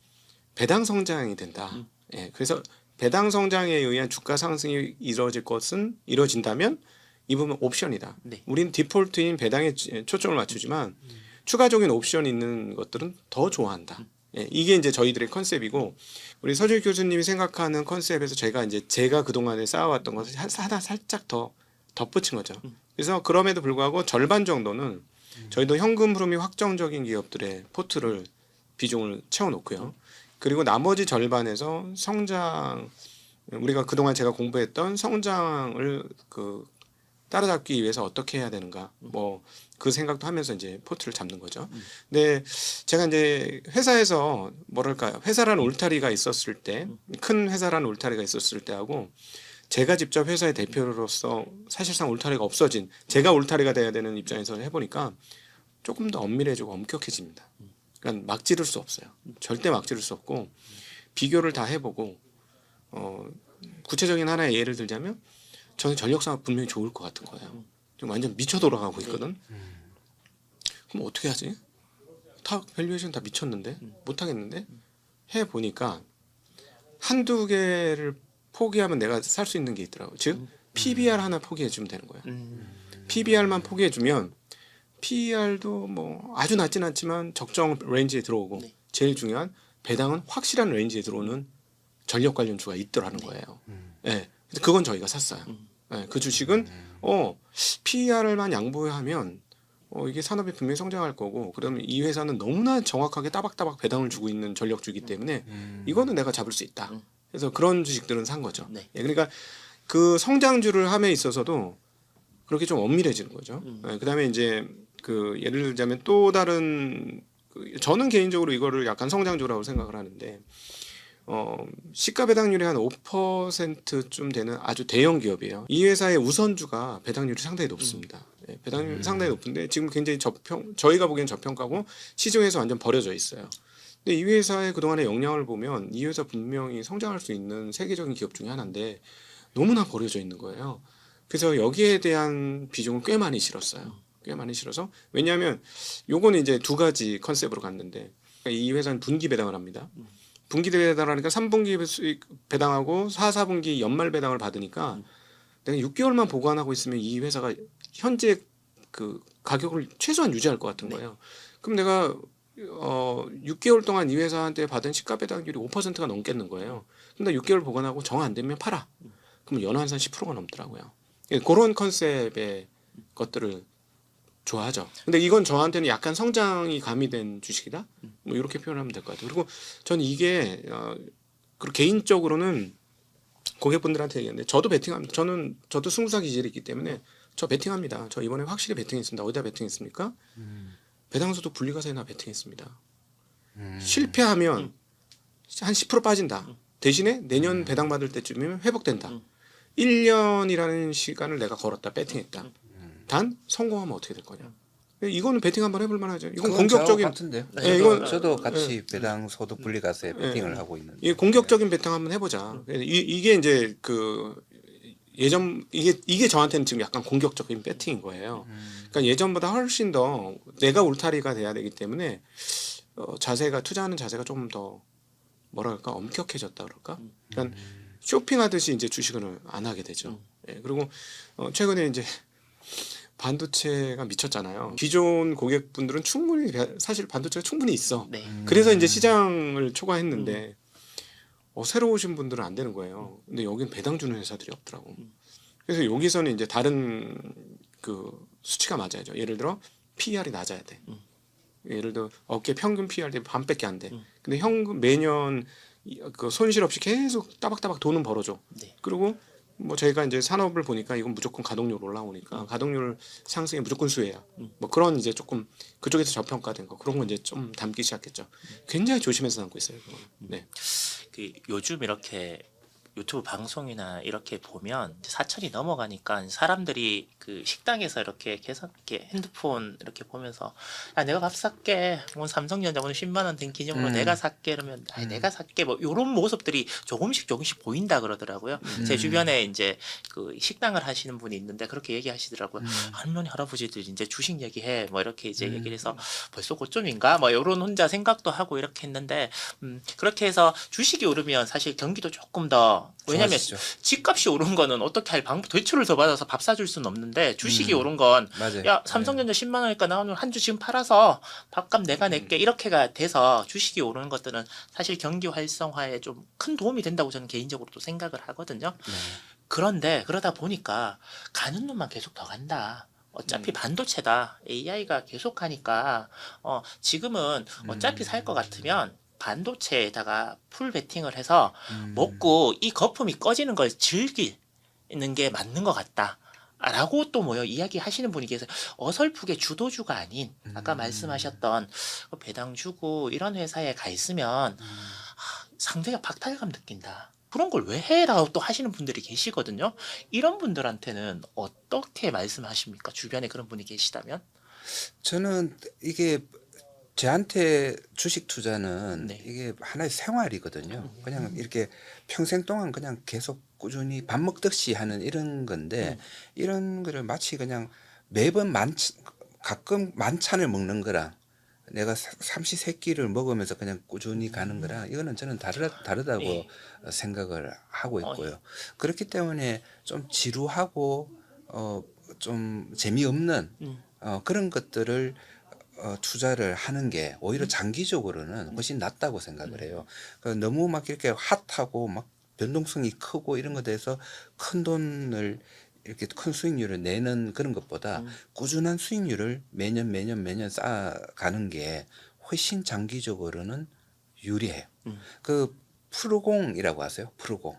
배당 성장이 된다. 예, 그래서 배당 성장에 의한 주가 상승이 이루어진다면 이 부분 옵션이다. 네. 우린 디폴트인 배당에 초점을 맞추지만 추가적인 옵션이 있는 것들은 더 좋아한다. 예, 이게 이제 저희들의 컨셉이고 우리 서준 교수님이 생각하는 컨셉에서 제가 그동안에 쌓아왔던 것을 하나 살짝 더 덧붙인 거죠. 그래서 그럼에도 불구하고 절반 정도는 저희도 현금 흐름이 확정적인 기업들의 포트를 비중을 채워놓고요. 그리고 나머지 절반에서 성장, 우리가 그동안 제가 공부했던 성장을 따라잡기 위해서 어떻게 해야 되는가, 그 생각도 하면서 이제 포트를 잡는 거죠. 근데 제가 이제 회사에서 회사라는 울타리가 있었을 때, 큰 회사라는 울타리가 있었을 때하고 제가 직접 회사의 대표로서 사실상 울타리가 없어진 제가 울타리가 돼야 되는 입장에서 해보니까 조금 더 엄밀해지고 엄격해집니다. 그러니까 막 지를 수 없어요. 절대 막 지를 수 없고 비교를 다 해보고 구체적인 하나의 예를 들자면 저는 전력사가 분명히 좋을 것 같은 거예요. 지금 완전 미쳐 돌아가고 있거든. 그럼 어떻게 하지? 다 밸류에이션 다 미쳤는데 못하겠는데 해보니까 한두 개를 포기하면 내가 살 수 있는 게 있더라고요. 즉 PBR 하나 포기해주면 되는 거예요. PBR만 포기해주면 PER도 아주 낮진 않지만 적정 레인지에 들어오고 네. 제일 중요한 배당은 확실한 레인지에 들어오는 전력 관련주가 있더라는 거예요. 네. 그건 저희가 샀어요. 네. 그 주식은 PER만 양보하면 이게 산업이 분명히 성장할 거고 그러면 이 회사는 너무나 정확하게 따박따박 배당을 주고 있는 전력주기 때문에 이거는 내가 잡을 수 있다. 그래서 그런 주식들은 산 거죠. 네. 예, 그러니까 그 성장주를 함에 있어서도 그렇게 좀 엄밀해지는 거죠. 그다음에 이제 예를 들자면 또 다른 저는 개인적으로 이거를 약간 성장주라고 생각을 하는데 시가 배당률이 한 5%쯤 되는 아주 대형 기업이에요. 이 회사의 우선주가 배당률이 상당히 높습니다. 예, 배당률이 상당히 높은데 지금 굉장히 저희가 보기엔 저평가고 시중에서 완전 버려져 있어요. 근데 이 회사의 그동안의 역량을 보면 이 회사 분명히 성장할 수 있는 세계적인 기업 중에 하나인데 너무나 버려져 있는 거예요. 그래서 여기에 대한 비중을 꽤 많이 실었어요. 꽤 많이 실어서 왜냐하면 요거는 이제 두 가지 컨셉으로 갔는데 이 회사는 분기 배당을 합니다. 분기 배당을 하니까 3분기 수익 배당하고 4분기 연말 배당을 받으니까 내가 6개월만 보관하고 있으면 이 회사가 현재 그 가격을 최소한 유지할 것 같은 거예요. 그럼 내가 6개월 동안 이 회사한테 받은 시가 배당률이 5%가 넘겠는 거예요. 근데 6개월 보관하고 정 안 되면 팔아. 그럼 연환산 10%가 넘더라고요. 그런 컨셉의 것들을 좋아하죠. 근데 이건 저한테는 약간 성장이 가미된 주식이다. 뭐 이렇게 표현하면 될 것 같아요. 그리고 저는 이게 그리고 개인적으로는 고객분들한테 얘기하는데 저도 베팅합니다. 저도 승부사 기질이 있기 때문에 저 베팅합니다. 저 이번에 확실히 베팅했습니다. 어디다 베팅했습니까? 배당소득 분리과세나 베팅했습니다. 실패하면 한 10% 빠진다. 대신에 내년 배당 받을 때쯤이면 회복된다. 1년이라는 시간을 내가 걸었다. 베팅했다. 단 성공하면 어떻게 될 거냐? 이거는 베팅 한번 해볼 만하죠. 이건 공격적인 같은데요. 네, 이건 저도 같이 배당 소득 분리과세 베팅을 네. 하고 있는데. 이 공격적인 베팅 한번 해보자. 이게 이제 그 예전 이게 저한테는 지금 약간 공격적인 배팅인 거예요. 그러니까 예전보다 훨씬 더 내가 울타리가 돼야 되기 때문에 자세가 투자하는 자세가 조금 더 뭐랄까 엄격해졌다 그럴까? 그러니까 쇼핑하듯이 이제 주식을 안 하게 되죠. 예, 그리고 최근에 이제 반도체가 미쳤잖아요. 기존 고객분들은 충분히 사실 반도체가 충분히 있어. 네. 그래서 이제 시장을 초과했는데 새로 오신 분들은 안 되는 거예요. 근데 여긴 배당 주는 회사들이 없더라고. 그래서 여기서는 이제 다른 그 수치가 맞아야죠. 예를 들어 PER이 낮아야 돼. 예를 들어 업계 평균 PER 대비 반밖에 안 돼. 근데 현금 매년 그 손실 없이 계속 따박따박 돈은 벌어줘. 네. 그리고 뭐 저희가 이제 산업을 보니까 이건 무조건 가동률 올라오니까 가동률 상승이 무조건 수혜야. 뭐 그런 이제 조금 그쪽에서 저평가된 거 그런 거 이제 좀 담기 시작했죠. 굉장히 조심해서 담고 있어요. 그거는. 네. 그 요즘 이렇게 유튜브 방송이나 이렇게 보면 이제 4천이 넘어가니까 사람들이 그 식당에서 이렇게 계속 이렇게 핸드폰 이렇게 보면서 야 내가 밥 살게 오늘 삼성전자 오늘 10만 원 된 기념으로 내가 살게 이러면 아니 내가 살게 뭐 이런 모습들이 조금씩 보인다 그러더라고요. 제 주변에 이제 그 식당을 하시는 분이 있는데 그렇게 얘기하시더라고요. 할머니 할아버지들 이제 주식 얘기해 뭐 이렇게 이제 얘기를 해서 벌써 그쯤인가 뭐 이런 혼자 생각도 하고 이렇게 했는데 그렇게 해서 주식이 오르면 사실 경기도 조금 더 왜냐면 좋아지죠. 집값이 오른 거는 어떻게 할 방법 대출을 더 받아서 밥 사줄 수는 없는데 주식이 오른 건 맞아요. 야 삼성전자 10만 원이니까 나 오늘 한 주 지금 팔아서 밥값 내가 낼게 이렇게가 돼서 주식이 오르는 것들은 사실 경기 활성화에 좀 큰 도움이 된다고 저는 개인적으로도 생각을 하거든요. 그런데 그러다 보니까 가는 놈만 계속 더 간다. 어차피 반도체다. AI가 계속 가니까 지금은 어차피 살 것 같으면 반도체에다가 풀 베팅을 해서 먹고 이 거품이 꺼지는 걸 즐기는 게 맞는 것 같다. 라고 또 뭐요 이야기하시는 분이 계세요. 어설프게 주도주가 아닌 아까 말씀하셨던 배당 주고 이런 회사에 가 있으면 상대가 박탈감 느낀다. 그런 걸 왜 해라고 또 하시는 분들이 계시거든요. 이런 분들한테는 어떻게 말씀하십니까? 주변에 그런 분이 계시다면? 저는 이게 저한테 주식 투자는 네. 이게 하나의 생활이거든요. 그냥 이렇게 평생 동안 그냥 계속 꾸준히 밥 먹듯이 하는 이런 건데 이런 거를 마치 그냥 매번 가끔 만찬을 먹는 거랑 내가 삼시세끼를 먹으면서 그냥 꾸준히 가는 거랑 이거는 저는 다르다고 예. 생각을 하고 있고요. 예. 그렇기 때문에 좀 지루하고 좀 재미없는 그런 것들을 투자를 하는 게 오히려 장기적으로는 훨씬 낫다고 생각을 해요. 그러니까 너무 막 이렇게 핫하고 막 변동성이 크고 이런 것에 대해서 큰 돈을 이렇게 큰 수익률을 내는 그런 것보다 꾸준한 수익률을 매년 쌓아가는 게 훨씬 장기적으로는 유리해요. 그 푸르공이라고 아세요? 푸르공.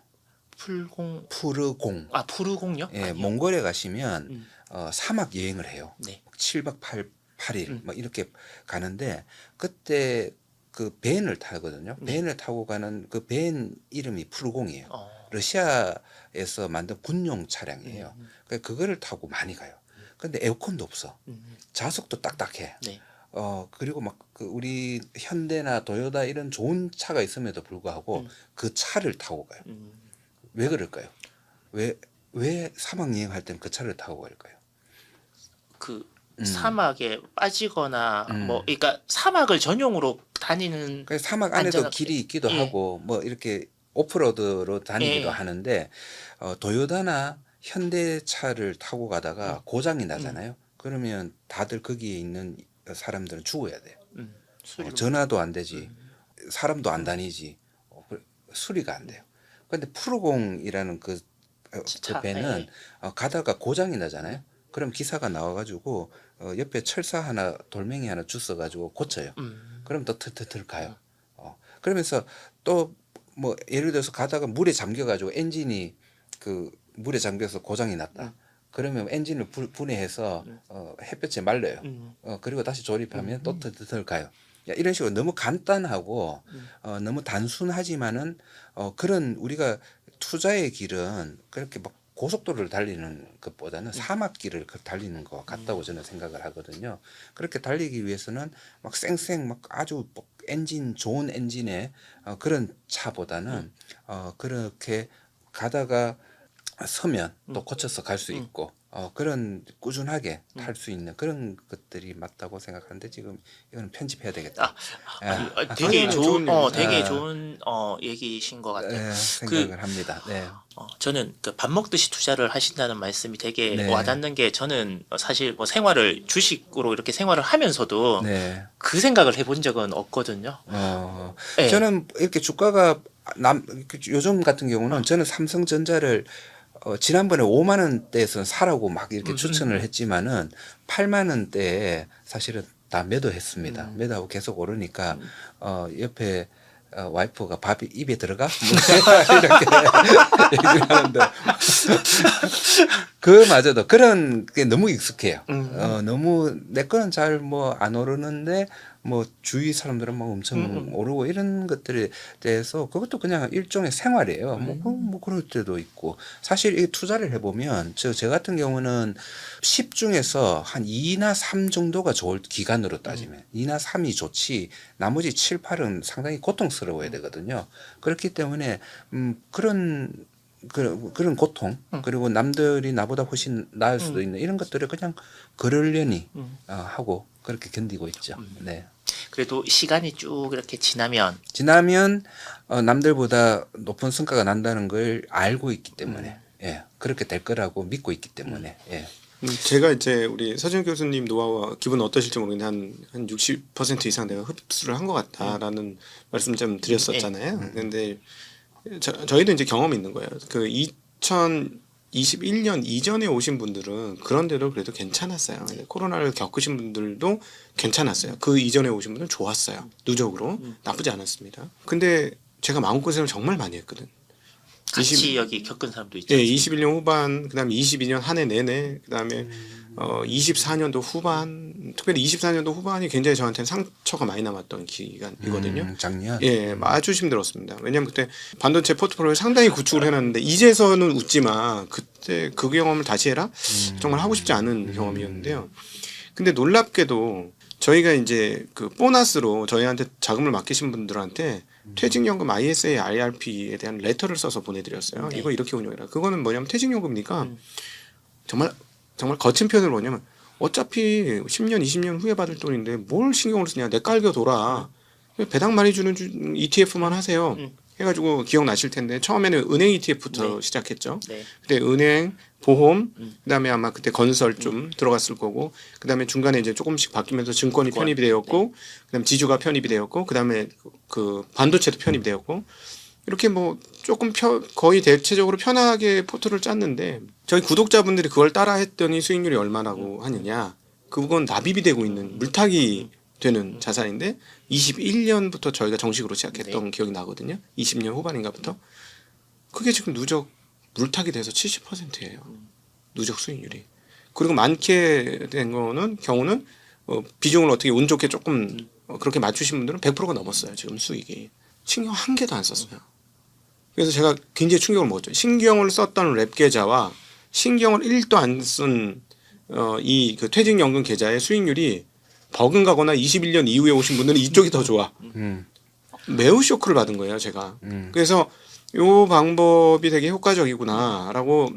푸르공. 아 푸르공요? 예, 아니요. 몽골에 가시면 사막 여행을 해요. 네. 7박 8일 막 이렇게 가는데 그때 그 밴을 타거든요. 밴을 타고 가는 그 밴 이름이 푸르공이에요. 러시아에서 만든 군용 차량이에요. 그러니까 그거를 타고 많이 가요. 근데 에어컨도 없어. 좌석도 딱딱해. 네. 그리고 막 그 우리 현대나 도요타 이런 좋은 차가 있음에도 불구하고 그 차를 타고 가요. 왜 그럴까요? 왜 사막 여행할 때는 그 차를 타고 갈까요? 그 사막에 빠지거나 뭐 그러니까 사막을 전용으로 다니는 그 사막 안에도 안전하게. 길이 있기도 예. 하고 뭐 이렇게 오프로드로 다니기도 예. 하는데 도요타나 현대차를 타고 가다가 고장이 나잖아요. 그러면 다들 거기에 있는 사람들은 죽어야 돼요. 수리로. 전화도 안 되지, 사람도 안 다니지, 수리가 안 돼요. 근데 푸르공이라는 그 차, 배는 가다가 고장이 나잖아요. 그럼 기사가 나와가지고 옆에 철사 하나 돌멩이 하나 주워가지고 고쳐요. 그럼 또 틀틀틀 가요. 그러면서 또 뭐 예를 들어서 가다가 물에 잠겨가지고 엔진이 그 물에 잠겨서 고장이 났다. 그러면 엔진을 분해해서 햇볕에 말려요. 그리고 다시 조립하면 또 틀틀틀 가요. 야, 이런 식으로 너무 간단하고 너무 단순하지만은 그런 우리가 투자의 길은 그렇게 막 고속도로를 달리는 것보다는 사막길을 달리는 것 같다고 저는 생각을 하거든요. 그렇게 달리기 위해서는 막 쌩쌩 막 아주 뭐 엔진 좋은 엔진의 그런 차보다는 그렇게 가다가 서면 또 고쳐서 갈 수 있고 그런 꾸준하게 탈 수 있는 그런 것들이 맞다고 생각하는데 지금 이거는 편집해야 되겠다. 되게 아니, 좋은 좋은 얘기. 되게 좋은 얘기신 것 같아요. 생각을 합니다. 네. 저는 그 밥 먹듯이 투자를 하신다는 말씀이 되게 네. 와닿는 게 저는 사실 뭐 생활을 주식으로 이렇게 생활을 하면서도 네. 그 생각을 해본 적은 없거든요. 네. 저는 이렇게 주가가 요즘 같은 경우는 저는 삼성전자를 지난번에 5만 원대에서 사라고 막 이렇게 추천을 했지만은 8만 원대에 사실은 다 매도했습니다. 매도하고 계속 오르니까 옆에 와이프가 밥이 입에 들어가? 뭐 이렇게 얘기를 하는데 그마저도 그런 게 너무 익숙해요. 너무 내 거는 잘 뭐 안 오르는데 뭐 주위 사람들은 막 엄청 오르고 이런 것들에 대해서 그것도 그냥 일종의 생활이에요. 뭐 그럴 때도 있고 사실 이 투자를 해보면 저 같은 경우는 10 중에서 한 2나 3 정도가 좋을 기간으로 따지면 2나 3이 좋지 나머지 7, 8은 상당히 고통스러워야 되거든요. 그렇기 때문에 그런 고통 그리고 남들이 나보다 훨씬 나을 수도 있는 이런 것들을 그냥 그러려니 하고 그렇게 견디고 있죠. 네. 그래도 시간이 쭉 이렇게 지나면 남들보다 높은 성과가 난다는 걸 알고 있기 때문에 예, 그렇게 될 거라고 믿고 있기 때문에 예. 제가 이제 우리 서준 교수님 노하우와 기분 어떠실지 모르겠는데 한 60% 이상 내가 흡수를 한 것 같다라는 말씀 좀 드렸었잖아요. 근데 저희도 이제 경험이 있는 거예요. 그 2021년 이전에 오신 분들은 그런데도 그래도 괜찮았어요. 코로나를 겪으신 분들도 괜찮았어요. 그 이전에 오신 분들은 좋았어요. 누적으로 나쁘지 않았습니다. 근데 제가 마음고생을 정말 많이 했거든. 같이 여기 겪은 사람도 있죠. 예, 21년 후반, 그다음에 22년 한 해 내내, 그다음에 24년도 후반, 특별히 24년도 후반이 굉장히 저한테는 상처가 많이 남았던 기간이거든요. 작년. 예, 아주 힘들었습니다. 왜냐면 그때 반도체 포트폴리오를 상당히 구축을 해놨는데 이제서는 웃지만 그때 그 경험을 다시 해라? 정말 하고 싶지 않은 경험이었는데요. 근데 놀랍게도 저희가 이제 그 보너스로 저희한테 자금을 맡기신 분들한테 퇴직연금 ISA, IRP에 대한 레터를 써서 보내드렸어요. 네. 이거 이렇게 운용해라. 그거는 뭐냐면 퇴직연금이니까 정말 거친 표현으로 뭐냐면 어차피 10년, 20년 후에 받을 돈인데 뭘 신경을 쓰냐. 내 깔겨 돌아. 배당 많이 주는 ETF만 하세요. 해가지고 기억나실 텐데 처음에는 은행 ETF부터 네. 시작했죠. 네. 그때 은행, 보험, 그다음에 아마 그때 건설 좀 들어갔을 거고, 그다음에 중간에 이제 조금씩 바뀌면서 증권이 편입이 되었고, 그다음에 지주가 편입이 되었고, 그다음에 그 반도체도 편입이 되었고, 이렇게 뭐 조금 거의 대체적으로 편하게 포트를 짰는데 저희 구독자분들이 그걸 따라했더니 수익률이 얼마나고 하느냐? 그건 납입이 되고 있는 물타기 되는 자산인데 21년부터 저희가 정식으로 시작했던 기억이 나거든요. 20년 후반인가부터. 그게 지금 누적 물타기 돼서 70%예요. 누적 수익률이. 그리고 많게 된 경우는 비중을 어떻게 운 좋게 조금 그렇게 맞추신 분들은 100%가 넘었어요. 지금 수익이. 신경 한 개도 안 썼어요. 그래서 제가 굉장히 충격을 먹었죠. 신경을 썼던 랩 계좌와 신경을 1도 안 쓴 이 그 퇴직연금 계좌의 수익률이 버금가거나 21년 이후에 오신 분들은 이쪽이 더 좋아. 매우 쇼크를 받은 거예요, 제가. 그래서 요 방법이 되게 효과적이구나라고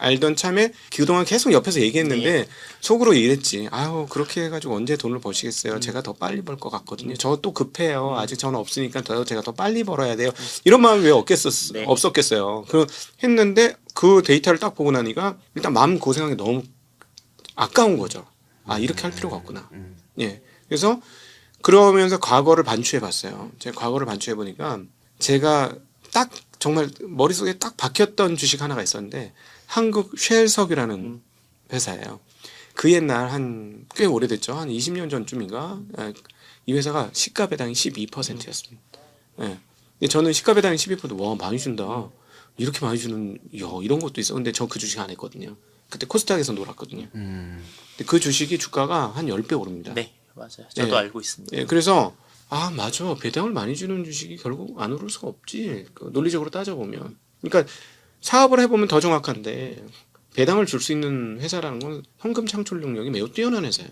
알던 참에 그동안 계속 옆에서 얘기했는데 속으로 얘기했지. 아유 그렇게 해가지고 언제 돈을 버시겠어요. 제가 더 빨리 벌 것 같거든요. 저 또 급해요. 아직 저는 없으니까 제가 더 빨리 벌어야 돼요. 이런 마음이 왜 없었겠어요. 했는데 그 데이터를 딱 보고 나니까 일단 마음 고생한 게 너무 아까운 거죠. 아 이렇게 할 필요가 없구나. 예. 그래서 그러면서 과거를 반추해 봤어요. 제가 과거를 반추해 보니까 제가 딱 정말 머릿속에 딱 박혔던 주식 하나가 있었는데 한국 쉘석유라는 회사예요. 그 옛날 한 꽤 오래됐죠. 한 20년 전쯤인가 이 회사가 시가 배당이 12%였습니다. 예. 근데 저는 시가 배당이 12%, 와 많이 준다. 이렇게 많이 주는 이런 것도 있어. 근데 저 그 주식 안 했거든요. 그때 코스닥에서 놀았거든요. 근데 그 주식이 주가가 한 10배 오릅니다. 네, 맞아요. 저도 예. 알고 있습니다. 예, 그래서 아 맞아 배당을 많이 주는 주식이 결국 안 오를 수가 없지. 그 논리적으로 따져보면. 그러니까 사업을 해보면 더 정확한데 배당을 줄 수 있는 회사라는 건 현금 창출 능력이 매우 뛰어난 회사예요.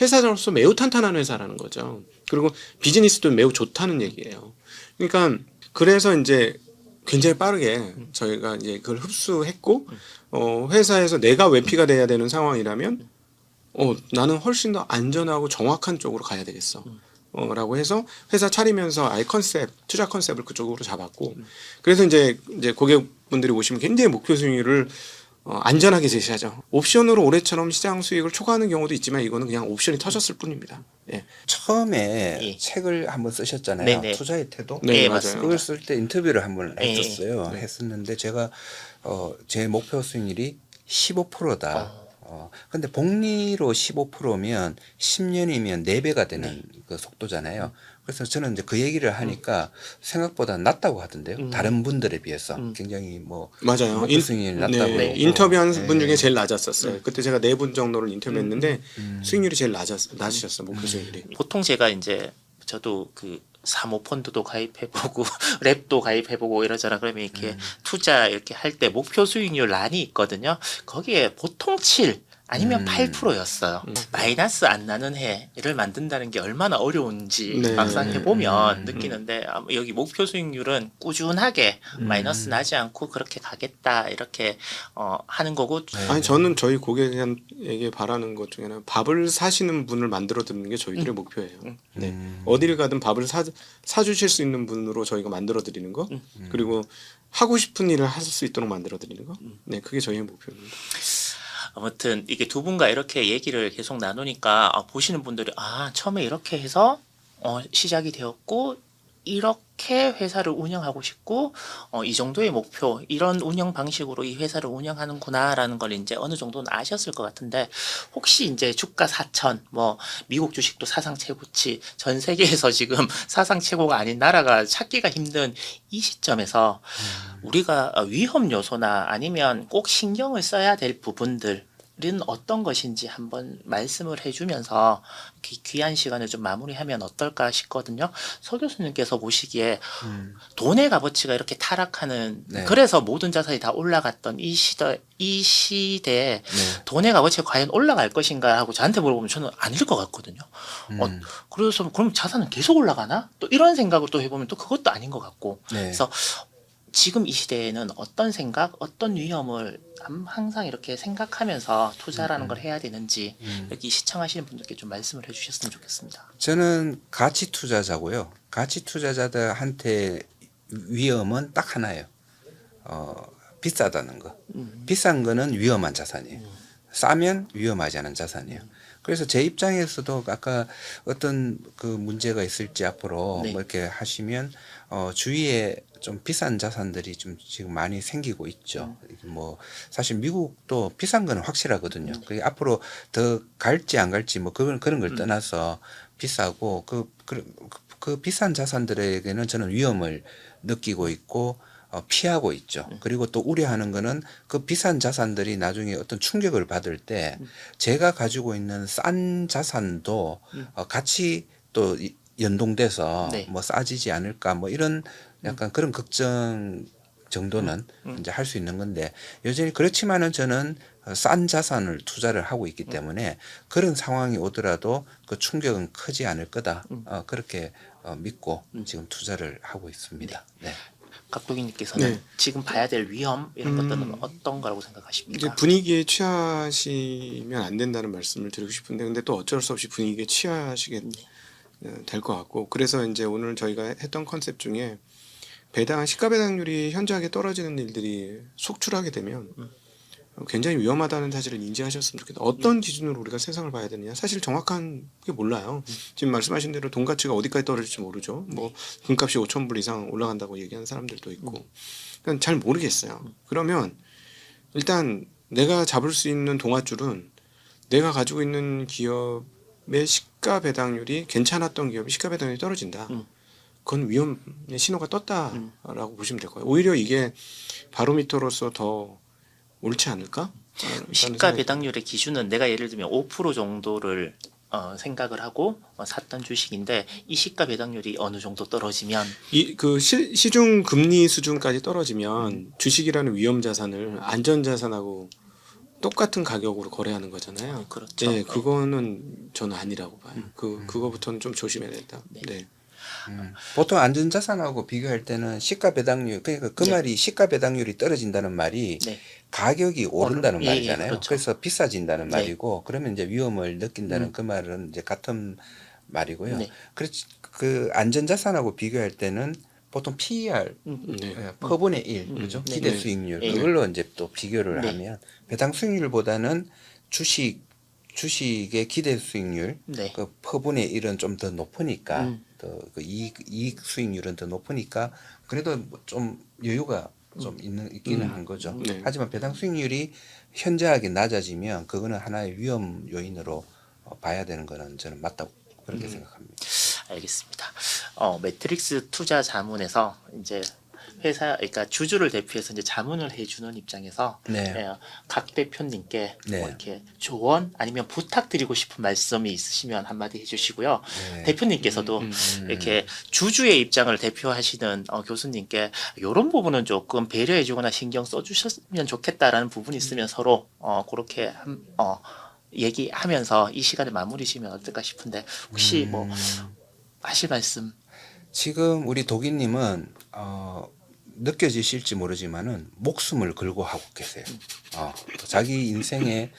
회사로서 매우 탄탄한 회사라는 거죠. 그리고 비즈니스도 매우 좋다는 얘기예요. 그러니까 그래서 이제 굉장히 빠르게 저희가 이제 그걸 흡수했고 회사에서 내가 외피가 돼야 되는 상황이라면 나는 훨씬 더 안전하고 정확한 쪽으로 가야 되겠어. 라고 해서 회사 차리면서 아예 투자 컨셉을 그쪽으로 잡았고 그래서 이제 고객분들이 오시면 굉장히 목표 수익률을 안전하게 제시하죠. 옵션으로 올해처럼 시장 수익을 초과하는 경우도 있지만 이거는 그냥 옵션이 터졌을 뿐입니다. 예. 처음에 예. 책을 한번 쓰셨잖아요. 네네. 투자의 태도. 네, 맞습니다. 그걸 쓸 때 인터뷰를 한번 예. 했었어요. 했었는데 제가 제 목표 수익률이 15%다. 근데 복리로 15%면 10년이면 4배가 되는 그 속도잖아요. 그래서 저는 이제 그 얘기를 하니까 생각보다 낮다고 하던데요. 다른 분들에 비해서 굉장히 뭐 맞아요. 목표 수익률이 낮다고. 네, 그러고. 인터뷰한 분 중에 제일 낮았었어요. 그때 제가 4분 정도를 인터뷰했는데 수익률이 제일 낮으셨어요. 목표 수익률이. 보통 제가 이제 저도 그 사모펀드도 가입해보고 랩도 가입해보고 이러잖아. 그러면 이렇게 투자 이렇게 할 때 목표 수익률 란이 있거든요. 거기에 보통 7 아니면 8%였어요. 마이너스 안 나는 해를 만든다는 게 얼마나 어려운지 네. 막상 해보면 느끼는데 여기 목표 수익률은 꾸준하게 마이너스 나지 않고 그렇게 가겠다 이렇게 하는 거고. 아니 저는 저희 고객에게 바라는 것 중에는 밥을 사시는 분을 만들어 드리는 게 저희들의 목표예요. 네. 어디를 가든 밥을 사주실 수 있는 분으로 저희가 만들어 드리는 거 그리고 하고 싶은 일을 할 수 있도록 만들어 드리는 거. 네, 그게 저희의 목표입니다. 아무튼 이게 두 분과 이렇게 얘기를 계속 나누니까 보시는 분들이 처음에 이렇게 해서 시작이 되었고 이렇게 회사를 운영하고 싶고 이 정도의 목표 이런 운영 방식으로 이 회사를 운영하는구나라는 걸 이제 어느 정도는 아셨을 것 같은데 혹시 이제 주가 4천 뭐 미국 주식도 사상 최고치 전 세계에서 지금 사상 최고가 아닌 나라가 찾기가 힘든 이 시점에서 우리가 위험 요소나 아니면 꼭 신경을 써야 될 부분들 은 어떤 것인지 한번 말씀을 해주면서 귀한 시간을 좀 마무리하면 어떨까 싶거든요. 서 교수님께서 보시기에 돈의 값어치가 이렇게 타락하는 네. 그래서 모든 자산이 다 올라갔던 이 시대에 돈의 값어치가 과연 올라갈 것인가 하고 저한테 물어보면 저는 아닐 것 같거든요. 그래서 그럼 자산은 계속 올라가나? 또 이런 생각을 또 해보면 또 그것도 아닌 것 같고 네. 그래서 지금 이 시대에는 어떤 생각, 어떤 위험을 항상 이렇게 생각하면서 투자라는 걸 해야 되는지 여기 시청하시는 분들께 좀 말씀을 해주셨으면 좋겠습니다. 저는 가치 투자자고요. 가치 투자자들한테 위험은 딱 하나예요. 비싸다는 거. 비싼 거는 위험한 자산이에요. 싸면 위험하지 않은 자산이에요. 그래서 제 입장에서도 아까 어떤 그 문제가 있을지 앞으로 네. 뭐 이렇게 하시면 주위에 좀 비싼 자산들이 좀 지금 많이 생기고 있죠. 뭐 사실 미국도 비싼 거는 확실하거든요. 그게 앞으로 더 갈지 안 갈지 뭐 그런 걸 떠나서 비싸고 그 비싼 자산들에게는 저는 위험을 느끼고 있고 피하고 있죠. 그리고 또 우려하는 거는 그 비싼 자산들이 나중에 어떤 충격을 받을 때 제가 가지고 있는 싼 자산도 같이 또 연동돼서 네. 뭐 싸지지 않을까 뭐 이런 약간 그런 걱정 정도는 이제 할 수 있는 건데 여전히 그렇지만은 저는 싼 자산을 투자를 하고 있기 때문에 그런 상황이 오더라도 그 충격은 크지 않을 거다. 그렇게 믿고 지금 투자를 하고 있습니다. 네. 각도기님께서는 네. 지금 봐야 될 위험 이런 것들은 어떤 거라고 생각하십니까? 이제 분위기에 취하시면 안 된다는 말씀을 드리고 싶은데 근데 또 어쩔 수 없이 분위기에 취하시게 될 것 같고 그래서 이제 오늘 저희가 했던 컨셉 중에 시가 배당률이 현저하게 떨어지는 일들이 속출하게 되면 굉장히 위험하다는 사실을 인지하셨으면 좋겠다. 어떤 기준으로 우리가 세상을 봐야 되느냐. 사실 정확한 게 몰라요. 지금 말씀하신 대로 돈 가치가 어디까지 떨어질지 모르죠. 뭐 금값이 5,000불 이상 올라간다고 얘기하는 사람들도 있고. 그러니까 잘 모르겠어요. 그러면 일단 내가 잡을 수 있는 동아줄은 내가 가지고 있는 기업의 시가 배당률이 괜찮았던 기업이 시가 배당률이 떨어진다. 그건 위험의 신호가 떴다라고 보시면 될 거예요. 오히려 이게 바로미터로서 더 옳지 않을까? 시가 배당률의 기준은 내가 예를 들면 5% 정도를 생각을 하고 샀던 주식인데 이 시가 배당률이 어느 정도 떨어지면 이 그 시중 금리 수준까지 떨어지면 주식이라는 위험 자산을 안전 자산하고 똑같은 가격으로 거래하는 거잖아요. 그렇죠. 네, 그거는 저는 아니라고 봐요. 그거부터는 좀 조심해야 된다. 네. 보통 안전자산하고 비교할 때는 시가 배당률 그러니까 그 네. 말이 시가 배당률이 떨어진다는 말이 네. 가격이 오른다는 예, 예, 말이잖아요. 그렇죠. 그래서 비싸진다는 네. 말이고 그러면 이제 위험을 느낀다는 그 말은 이제 같은 말이고요. 네. 그렇지 그 안전자산하고 비교할 때는 보통 PER 네. 퍼분의 1 그죠? 네. 기대 네. 수익률 네. 그걸로 이제 또 비교를 네. 하면 배당 수익률보다는 주식의 기대 수익률 네. 그 퍼분의 1은 좀 더 높으니까 더 그 이익 수익률은 더 높으니까 그래도 뭐좀 여유가 좀 있기는 한 거죠. 네. 하지만 배당 수익률이 현저하게 낮아지면 그거는 하나의 위험 요인으로 봐야 되는 거는 저는 맞다고 그렇게 생각합니다. 알겠습니다. 매트릭스 투자 자문에서 이제 회사 그러니까 주주를 대표해서 이제 자문을 해주는 입장에서 네. 각 대표님께 네. 뭐 이렇게 조언 아니면 부탁드리고 싶은 말씀이 있으시면 한마디 해주시고요. 네. 대표님께서도 이렇게 주주의 입장을 대표하시는 교수님께 이런 부분은 조금 배려해주거나 신경 써주셨으면 좋겠다라는 부분이 있으면 서로 그렇게 얘기하면서 이 시간을 마무리 지으면 어떨까 싶은데 혹시 뭐 하실 말씀? 지금 우리 도기님은 느껴지실지 모르지만은 목숨을 걸고 하고 계세요. 자기 인생의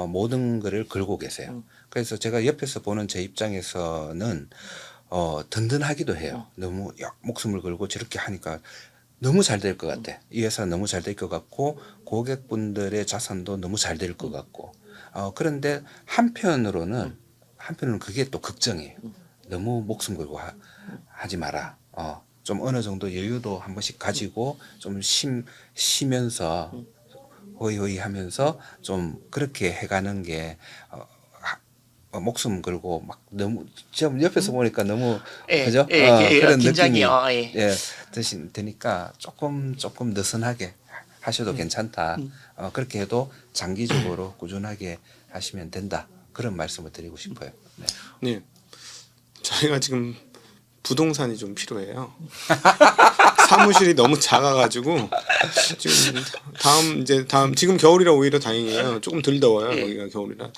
모든 것을 걸고 계세요. 그래서 제가 옆에서 보는 제 입장에서는 든든하기도 해요. 너무 목숨을 걸고 저렇게 하니까 너무 잘 될 것 같아. 이 회사 너무 잘 될 것 같고 고객분들의 자산도 너무 잘 될 것 같고 그런데 한편으로는 그게 또 걱정이에요. 너무 목숨 걸고 하지 마라. 좀 어느 정도 여유도 한 번씩 가지고 좀 쉬면서 호이호이 하면서 좀 그렇게 해가는 게 목숨 걸고 막 너무 지금 옆에서 보니까 너무 그죠? 그런 긴장이 느낌이 드신 되니까 조금 느슨하게 하셔도 괜찮다. 그렇게 해도 장기적으로 꾸준하게 하시면 된다. 그런 말씀을 드리고 싶어요. 네. 네. 저희가 지금 부동산이 좀 필요해요. 사무실이 너무 작아가지고 지금 지금 겨울이라 오히려 다행이에요. 조금 덜 더워요. 여기가 겨울이라.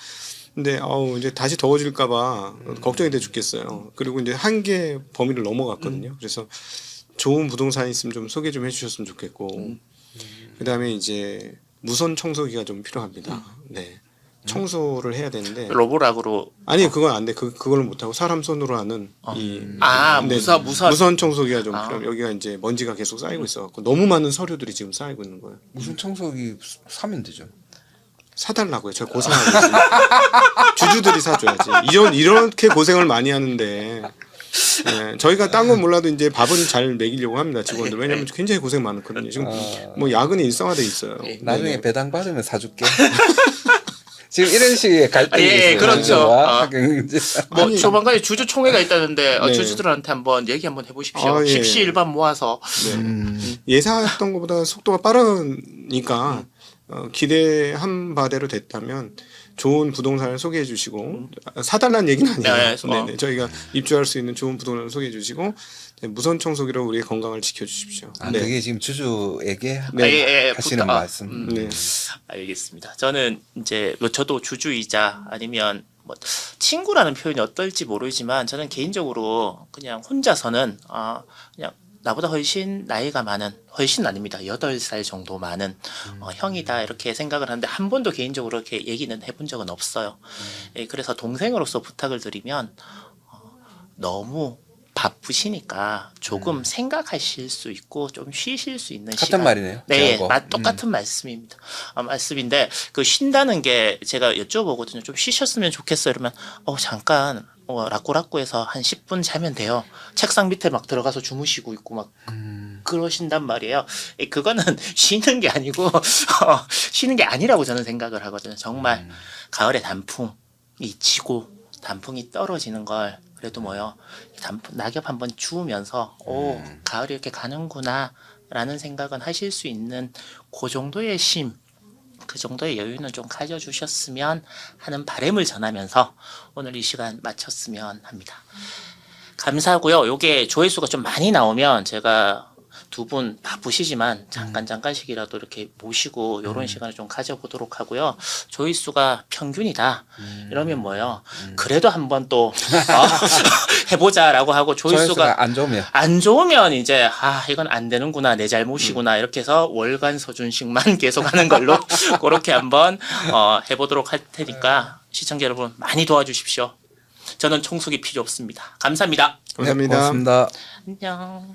근데 이제 다시 더워질까봐 걱정이 돼 죽겠어요. 그리고 이제 한계 범위를 넘어갔거든요. 그래서 좋은 부동산 있으면 좀 소개 좀 해주셨으면 좋겠고, 그다음에 이제 무선 청소기가 좀 필요합니다. 네. 청소를 해야 되는데 로보락으로 아니 그건 안 돼. 그걸 못 하고 사람 손으로 하는 무선 청소기가 좀 필요. 여기가 이제 먼지가 계속 쌓이고 있어갖고 너무 많은 서류들이 지금 쌓이고 있는 거예요. 무슨 청소기 사면 되죠. 사달라고요. 저 고생하고 있어요. 주주들이 사줘야지. 이렇게 고생을 많이 하는데. 네, 저희가 딴 건 몰라도 이제 밥은 잘 먹이려고 합니다, 직원들. 왜냐면 굉장히 고생 많거든요. 지금 뭐 야근이 일상화돼 있어요. 나중에 네네. 배당 받으면 사줄게. 지금 이런 식의 갈등이 있어요. 그렇죠. 주주와 뭐 아니, 조만간에 주주 총회가 있다는데 네. 주주들한테 한번 얘기 한번 해보십시오. 예. 십시일반 모아서 예상했던 것보다 속도가 빠르니까 기대한 바대로 됐다면 좋은 부동산을 소개해 주시고 사달라는 얘기는 아니에요. 네네. 저희가 입주할 수 있는 좋은 부동산을 소개해 주시고 무선 청소기로 우리의 건강을 지켜주십시오. 네. 그게 지금 주주에게 네. 하시는 말씀. 네. 알겠습니다. 저는 이제 뭐 저도 주주이자 아니면 뭐 친구라는 표현이 어떨지 모르지만 저는 개인적으로 그냥 혼자서는 그냥 나보다 훨씬 나이가 많은 훨씬 아닙니다. 8살 정도 많은 형이다 이렇게 생각을 하는데 한 번도 개인적으로 이렇게 얘기는 해본 적은 없어요. 그래서 동생으로서 부탁을 드리면 너무 바쁘시니까 조금 생각하실 수 있고 좀 쉬실 수 있는 같은 시간. 말이네요. 네, 저하고. 똑같은 말씀입니다. 말씀인데 그 쉰다는 게 제가 여쭤보거든요. 좀 쉬셨으면 좋겠어요. 이러면 잠깐 라꾸라꾸해서 한 10분 자면 돼요. 책상 밑에 막 들어가서 주무시고 있고 막 그러신단 말이에요. 그거는 쉬는 게 아니고 쉬는 게 아니라고 저는 생각을 하거든요. 정말 가을에 단풍이 지고 단풍이 떨어지는 걸 그래도 뭐요 낙엽 한번 주우면서 오 가을이 이렇게 가는구나 라는 생각은 하실 수 있는 그 정도의 심, 그 정도의 여유는 좀 가져주셨으면 하는 바람을 전하면서 오늘 이 시간 마쳤으면 합니다. 감사하고요. 요게 조회수가 좀 많이 나오면 제가 두 분 바쁘시지만 잠깐씩이라도 이렇게 모시고 요런 시간을 좀 가져보도록 하고요. 조회수가 평균이다. 이러면 뭐예요? 그래도 한번 또 해보자라고 하고 조회수가 안 좋으면 이제 이건 안 되는구나 내 잘못이구나 이렇게 해서 월간 서준식만 계속 하는 걸로 그렇게 한번 해보도록 할 테니까 시청자 여러분 많이 도와주십시오. 저는 총숙이 필요 없습니다. 감사합니다. 감사합니다. 네, 고맙습니다. 안녕.